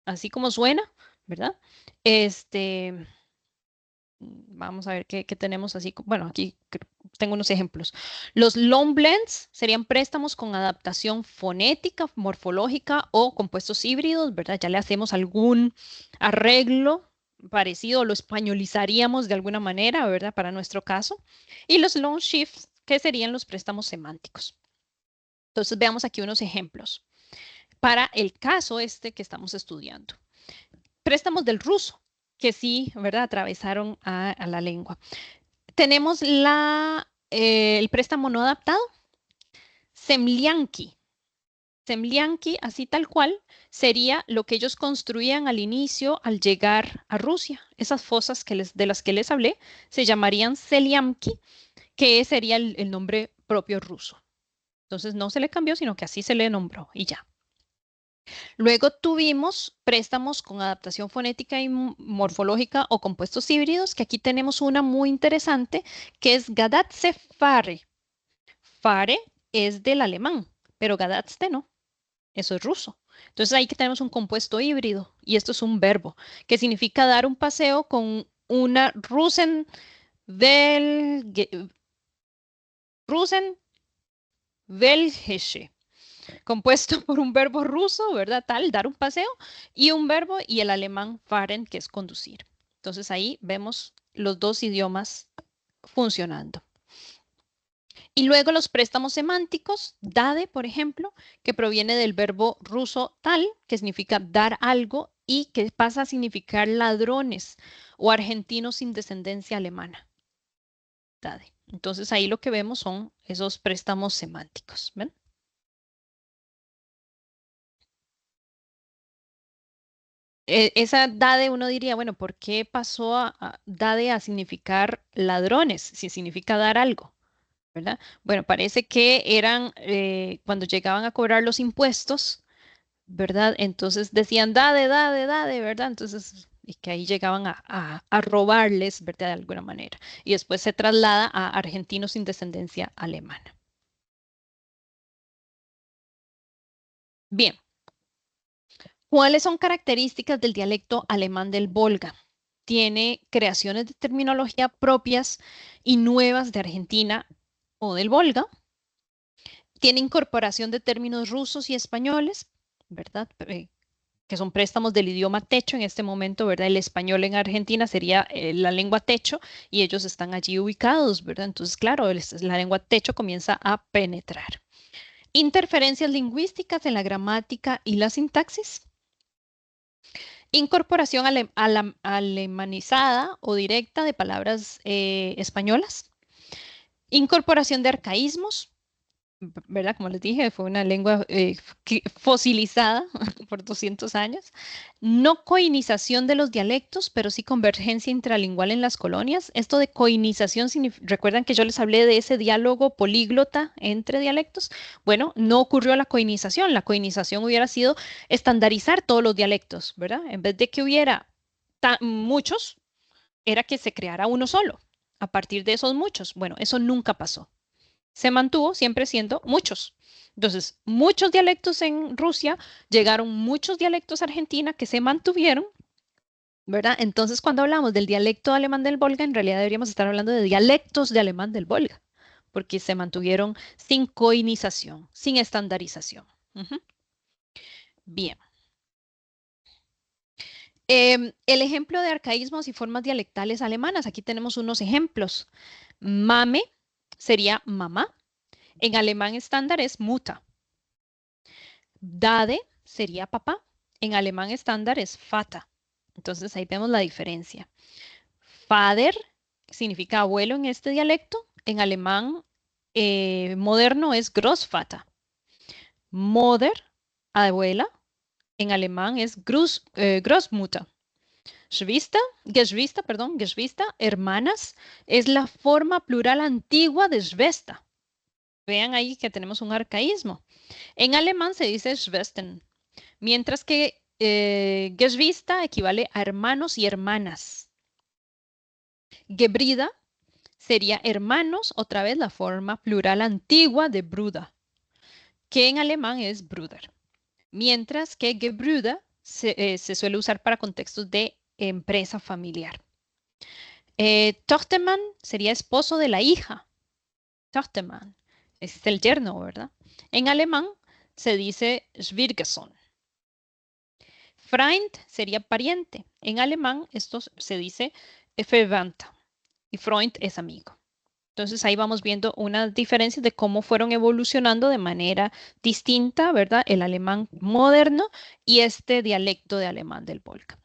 así como suena, ¿verdad? Vamos a ver qué tenemos así. Bueno, aquí tengo unos ejemplos. Los loan blends serían préstamos con adaptación fonética, morfológica o compuestos híbridos, ¿verdad? Ya le hacemos algún arreglo parecido, lo españolizaríamos de alguna manera, ¿verdad? Para nuestro caso. Y los loan shifts, que serían los préstamos semánticos. Entonces, veamos aquí unos ejemplos. Para el caso que estamos estudiando. Préstamos del ruso, que sí, ¿verdad? Atravesaron a la lengua. Tenemos el préstamo no adaptado, Semlianki. Semlianki, así tal cual, sería lo que ellos construían al inicio al llegar a Rusia. Esas fosas de las que les hablé se llamarían Seliamki, que sería el nombre propio ruso. Entonces no se le cambió, sino que así se le nombró y ya. Luego tuvimos préstamos con adaptación fonética y morfológica o compuestos híbridos, que aquí tenemos una muy interesante, que es Gadatze Fare. Fare es del alemán, pero Gadatze no, eso es ruso. Entonces ahí que tenemos un compuesto híbrido y esto es un verbo que significa dar un paseo con una Rusen Welgesche, compuesto por un verbo ruso, ¿verdad? Tal, dar un paseo, y un verbo y el alemán fahren, que es conducir. Entonces ahí vemos los dos idiomas funcionando. Y luego los préstamos semánticos, dade, por ejemplo, que proviene del verbo ruso tal, que significa dar algo y que pasa a significar ladrones o argentinos sin descendencia alemana. Dade. Entonces ahí lo que vemos son esos préstamos semánticos. ¿Ven? Esa dade uno diría, bueno, ¿por qué pasó dade a significar ladrones si significa dar algo? ¿Verdad? Bueno, parece que eran cuando llegaban a cobrar los impuestos, ¿verdad? Entonces decían dade, dade, dade, ¿verdad? Entonces, y que ahí llegaban a robarles, ¿verdad? De alguna manera. Y después se traslada a argentinos sin descendencia alemana. Bien. ¿Cuáles son características del dialecto alemán del Volga? Tiene creaciones de terminología propias y nuevas de Argentina o del Volga. Tiene incorporación de términos rusos y españoles, ¿verdad? Que son préstamos del idioma techo en este momento, ¿verdad? El español en Argentina sería la lengua techo y ellos están allí ubicados, ¿verdad? Entonces, claro, la lengua techo comienza a penetrar. Interferencias lingüísticas en la gramática y la sintaxis. Incorporación alemanizada o directa de palabras españolas. Incorporación de arcaísmos, ¿verdad? Como les dije, fue una lengua fosilizada por 200 años. No coinización de los dialectos, pero sí convergencia intralingüal en las colonias. Esto de coinización, recuerdan que yo les hablé de ese diálogo políglota entre dialectos. Bueno, no ocurrió la coinización. La coinización hubiera sido estandarizar todos los dialectos, ¿verdad? En vez de que hubiera muchos, era que se creara uno solo a partir de esos muchos. Bueno, eso nunca pasó. Se mantuvo siempre siendo muchos. Entonces, muchos dialectos en Rusia, llegaron muchos dialectos a Argentina que se mantuvieron, ¿verdad? Entonces, cuando hablamos del dialecto alemán del Volga, en realidad deberíamos estar hablando de dialectos de alemán del Volga, porque se mantuvieron sin coinización, sin estandarización. Bien. El ejemplo de arcaísmos y formas dialectales alemanas. Aquí tenemos unos ejemplos. Mame sería mamá. En alemán estándar es Mutter. Dade sería papá. En alemán estándar es Vater. Entonces ahí vemos la diferencia. Vater significa abuelo en este dialecto. En alemán moderno es Großvater. Mutter, abuela. En alemán es Großmutter. Geschwister, hermanas, es la forma plural antigua de Schwester. Vean ahí que tenemos un arcaísmo. En alemán se dice Schwestern, mientras que Geschwister equivale a hermanos y hermanas. Gebrüder sería hermanos, otra vez la forma plural antigua de Bruder, que en alemán es Bruder. Mientras que Gebrüder se suele usar para contextos de empresa familiar. Tochtermann sería esposo de la hija. Tochtermann es el yerno, ¿verdad? En alemán se dice Schwiegersohn. Freund sería pariente. En alemán esto se dice Verwandter y Freund es amigo. Entonces ahí vamos viendo unas diferencias de cómo fueron evolucionando de manera distinta, ¿verdad? El alemán moderno y este dialecto de alemán del Volga.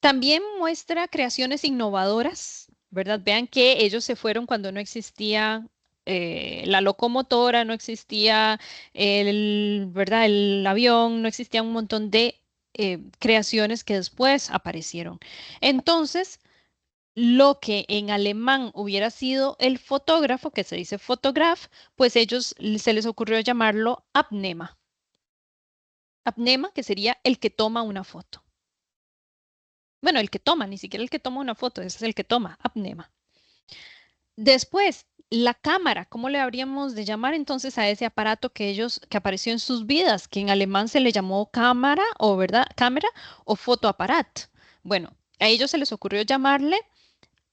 También muestra creaciones innovadoras, ¿verdad? Vean que ellos se fueron cuando no existía la locomotora, no existía ¿verdad? El avión, no existía un montón de creaciones que después aparecieron. Entonces, lo que en alemán hubiera sido el fotógrafo, que se dice Fotograf, pues ellos se les ocurrió llamarlo Abnehmer. Abnehmer, que sería el que toma una foto. Bueno, el que toma, ni siquiera el que toma una foto, ese es el que toma, Abnehmer. Después, la cámara, ¿cómo le habríamos de llamar entonces a ese aparato que apareció en sus vidas, que en alemán se le llamó cámara o, ¿verdad? Cámara o fotoaparat. Bueno, a ellos se les ocurrió llamarle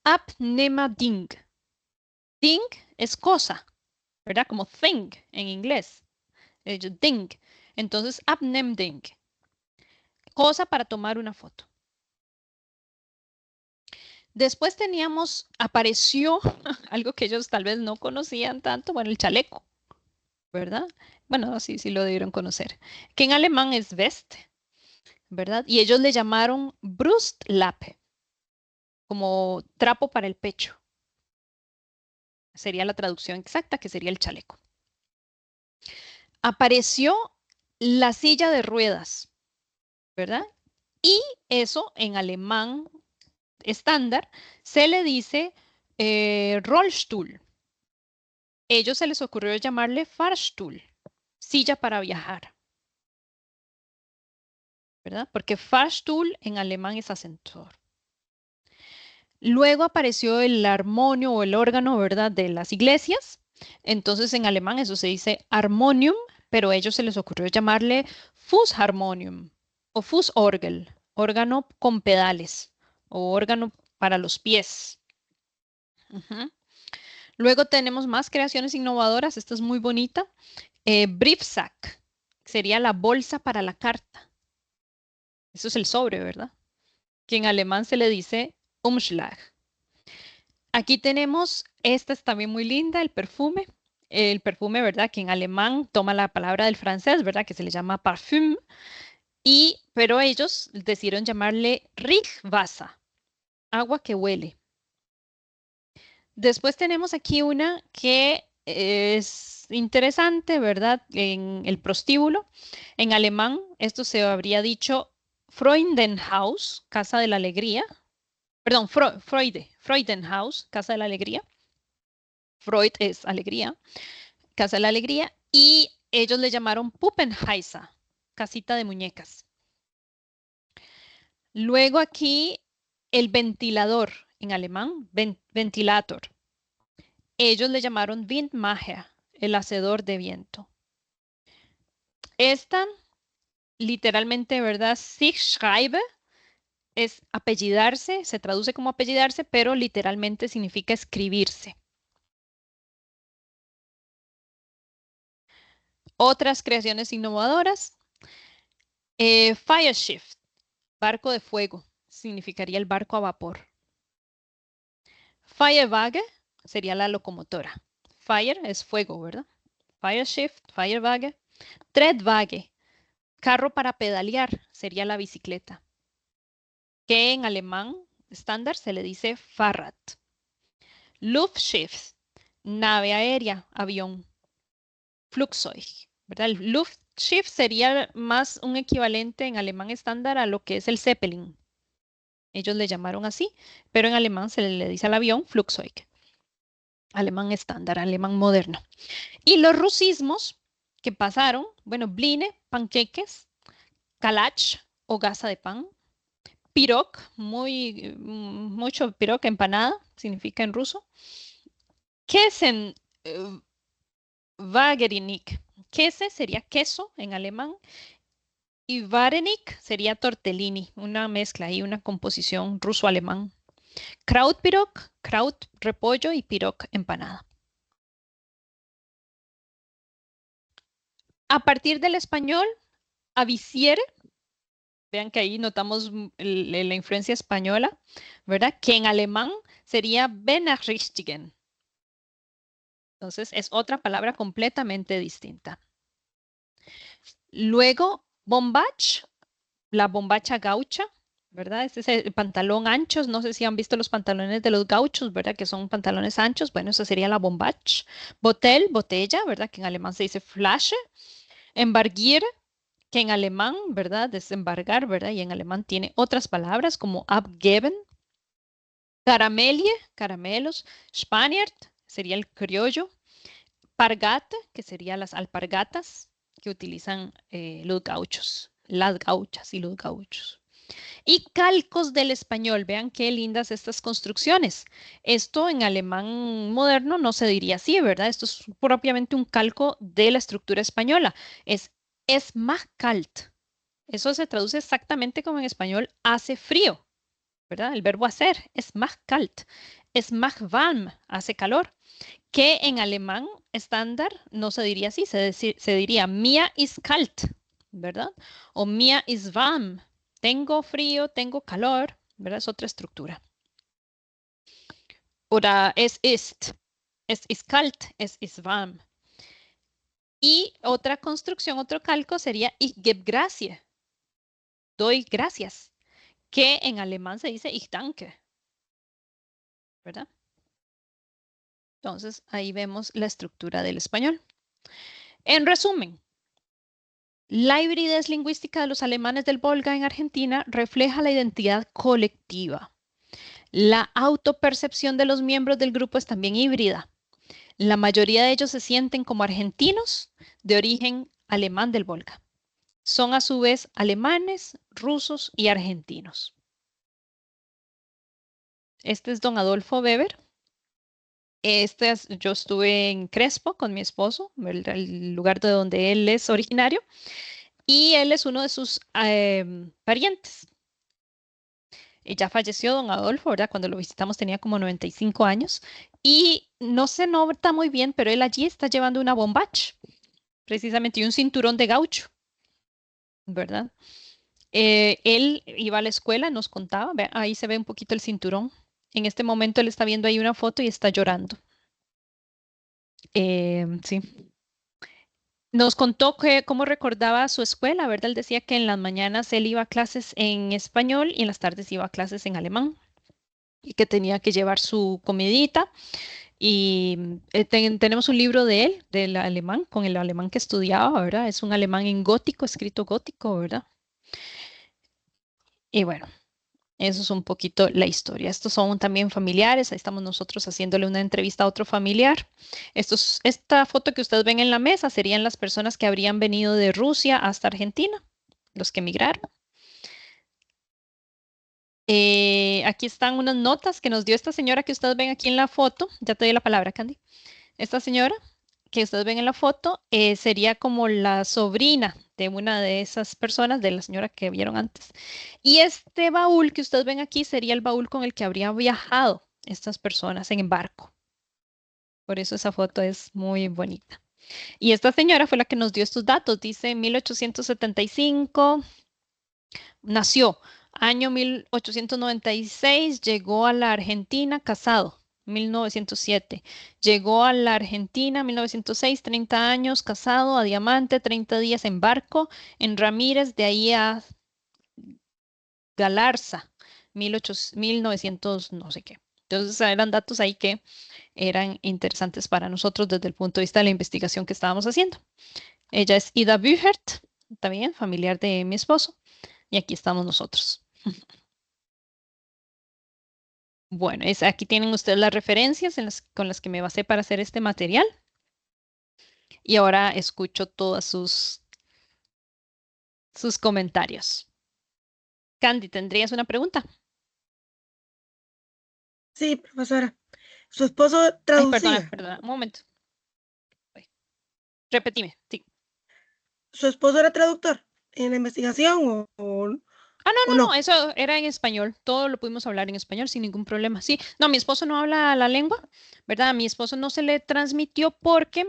Abnehmerding. Ding es cosa, ¿verdad? Como thing en inglés. Ding. Entonces, Abnehmding. Cosa para tomar una foto. Después apareció algo que ellos tal vez no conocían tanto, bueno, el chaleco, ¿verdad? Bueno, sí lo debieron conocer, que en alemán es West, ¿verdad? Y ellos le llamaron Brustlappe, como trapo para el pecho. Sería la traducción exacta, que sería el chaleco. Apareció la silla de ruedas, ¿verdad? Y eso en alemán estándar se le dice Rollstuhl. Ellos se les ocurrió llamarle Fahrstuhl, silla para viajar, ¿verdad? Porque Fahrstuhl en alemán es ascensor. Luego apareció el armonio o el órgano, ¿verdad? De las iglesias. Entonces en alemán eso se dice Harmonium, pero a ellos se les ocurrió llamarle Fußharmonium o Fußorgel, órgano con pedales o órgano para los pies. Luego tenemos más creaciones innovadoras. Esta es muy bonita. Briefsack sería la bolsa para la carta. Eso es el sobre, ¿verdad? Que en alemán se le dice Umschlag. Aquí tenemos, esta es también muy linda, el perfume. El perfume, ¿verdad? Que en alemán toma la palabra del francés, ¿verdad? Que se le llama parfum. Pero ellos decidieron llamarle Riechwasser, agua que huele. Después tenemos aquí una que es interesante, ¿verdad? En el prostíbulo. En alemán, esto se habría dicho Freudenhaus, casa de la alegría. Perdón, Freudenhaus, casa de la alegría. Freud es alegría, casa de la alegría. Y ellos le llamaron Puppenhäuser, casita de muñecas. Luego aquí el ventilador, en alemán, ventilator. Ellos le llamaron Windmacher, el hacedor de viento. Esta, literalmente, ¿verdad? Sich schreibe es apellidarse, se traduce como apellidarse, pero literalmente significa escribirse. Otras creaciones innovadoras. Fireshift, barco de fuego, significaría el barco a vapor. Firewagen sería la locomotora. Fire es fuego, ¿verdad? Fireshift, Firewagen. Treadwagen, carro para pedalear, sería la bicicleta, que en alemán estándar se le dice Fahrrad. Luftschiff, nave aérea, avión. Flugzeug, ¿verdad? El Luftschiff sería más un equivalente en alemán estándar a lo que es el Zeppelin. Ellos le llamaron así, pero en alemán se le dice al avión Flugzeug. Alemán estándar, alemán moderno. Y los rusismos que pasaron, bueno, bline, panqueques, kalach o gasa de pan, pirog, mucho pirog, empanada, significa en ruso. Kesen Wagerenik, Kese sería queso en alemán y Varenik sería tortellini, una mezcla y una composición ruso-alemán. Krautpirog, kraut, repollo y pirog, empanada. A partir del español, aviciere, vean que ahí notamos la influencia española, ¿verdad? Que en alemán sería benachrichtigen. Entonces es otra palabra completamente distinta. Luego, bombach, la bombacha gaucha, ¿verdad? Este es el pantalón anchos. No sé si han visto los pantalones de los gauchos, ¿verdad? Que son pantalones anchos. Bueno, eso sería la bombach. Botel, botella, ¿verdad? Que en alemán se dice Flasche. Embargier, que en alemán, ¿verdad? Desembargar, ¿verdad? Y en alemán tiene otras palabras como abgeben. Caramelie, caramelos. Spaniard, sería el criollo. Pargate, que serían las alpargatas que utilizan los gauchos, las gauchas y los gauchos. Y calcos del español, vean qué lindas estas construcciones. Esto en alemán moderno no se diría así, ¿verdad? Esto es propiamente un calco de la estructura española. Es más kalt. Eso se traduce exactamente como en español hace frío, ¿verdad? El verbo hacer es más kalt. Es más warm, hace calor, que en alemán estándar no se diría así, se diría mir ist kalt, ¿verdad? O mir ist warm, tengo frío, tengo calor, ¿verdad? Es otra estructura. Oder es ist kalt, es ist warm. Y otra construcción, otro calco sería ich gebe gracie, doy gracias, que en alemán se dice ich danke, ¿verdad? Entonces ahí vemos la estructura del español. En resumen, la hibridez lingüística de los alemanes del Volga en Argentina refleja la identidad colectiva. La autopercepción de los miembros del grupo es también híbrida. La mayoría de ellos se sienten como argentinos de origen alemán del Volga. Son a su vez alemanes, rusos y argentinos. Este es don Adolfo Weber. Yo estuve en Crespo con mi esposo, el lugar de donde él es originario, y él es uno de sus parientes. Ya falleció don Adolfo, ¿verdad? Cuando lo visitamos tenía como 95 años y no se nota muy bien, pero él allí está llevando una bombach, precisamente, y un cinturón de gaucho, ¿verdad? Él iba a la escuela, nos contaba, ahí se ve un poquito el cinturón. En este momento él está viendo ahí una foto y está llorando. Sí. Nos contó cómo recordaba su escuela, ¿verdad? Él decía que en las mañanas él iba a clases en español y en las tardes iba a clases en alemán y que tenía que llevar su comidita. Y tenemos un libro de él, del alemán, con el alemán que estudiaba, ¿verdad? Es un alemán en gótico, escrito gótico, ¿verdad? Y bueno, eso es un poquito la historia. Estos son también familiares. Ahí estamos nosotros haciéndole una entrevista a otro familiar. Esta foto que ustedes ven en la mesa serían las personas que habrían venido de Rusia hasta Argentina, los que emigraron. Aquí están unas notas que nos dio esta señora que ustedes ven aquí en la foto. Ya te doy la palabra, Candy. Esta señora que ustedes ven en la foto sería como la sobrina de una de esas personas, de la señora que vieron antes. Y este baúl que ustedes ven aquí sería el baúl con el que habrían viajado estas personas en barco. Por eso esa foto es muy bonita. Y esta señora fue la que nos dio estos datos. Dice 1875, nació. Año 1896, llegó a la Argentina casado. 1907. Llegó a la Argentina 1906, 30 años, casado, a Diamante, 30 días en barco, en Ramírez, de ahí a Galarza, 1900, no sé qué. Entonces eran datos ahí que eran interesantes para nosotros desde el punto de vista de la investigación que estábamos haciendo. Ella es Ida Büchert, también familiar de mi esposo, y aquí estamos nosotros. Bueno, aquí tienen ustedes las referencias con las que me basé para hacer este material. Y ahora escucho todos sus comentarios. Candy, ¿tendrías una pregunta? Sí, profesora. Su esposo Ay, perdona, traducía. perdona, un momento. Ay, repetime, sí. ¿Su esposo era traductor en la investigación Ah, o no, no, no? eso era en español. Todo lo pudimos hablar en español sin ningún problema. Sí, no, mi esposo no habla la lengua, ¿verdad? A mi esposo no se le transmitió porque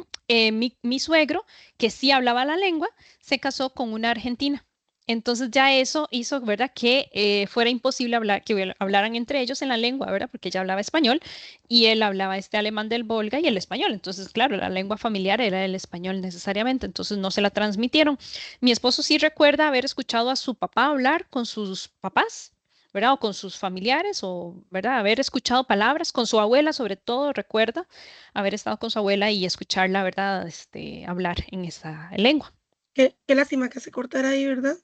mi suegro, que sí hablaba la lengua, se casó con una argentina. Entonces ya eso hizo, ¿verdad? Que fuera imposible hablar, que hablaran entre ellos en la lengua, ¿verdad? Porque ella hablaba español y él hablaba este alemán del Volga y el español. Entonces, claro, la lengua familiar era el español necesariamente. Entonces no se la transmitieron. Mi esposo sí recuerda haber escuchado a su papá hablar con sus papás, ¿verdad? O con sus familiares, o, ¿verdad? Haber escuchado palabras con su abuela, sobre todo, recuerda haber estado con su abuela y escucharla, ¿verdad? Hablar en esa lengua. Qué lástima que se cortara ahí, ¿verdad?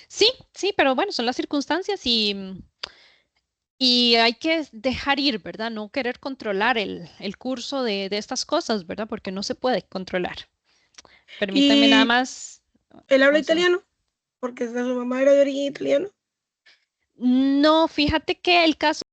Sí, sí, pero bueno, son las circunstancias y hay que dejar ir, ¿verdad? No querer controlar el curso de estas cosas, ¿verdad? Porque no se puede controlar. Permítanme nada Y más él habla un segundo. italiano, porque su mamá era de origen italiano. No, fíjate que el caso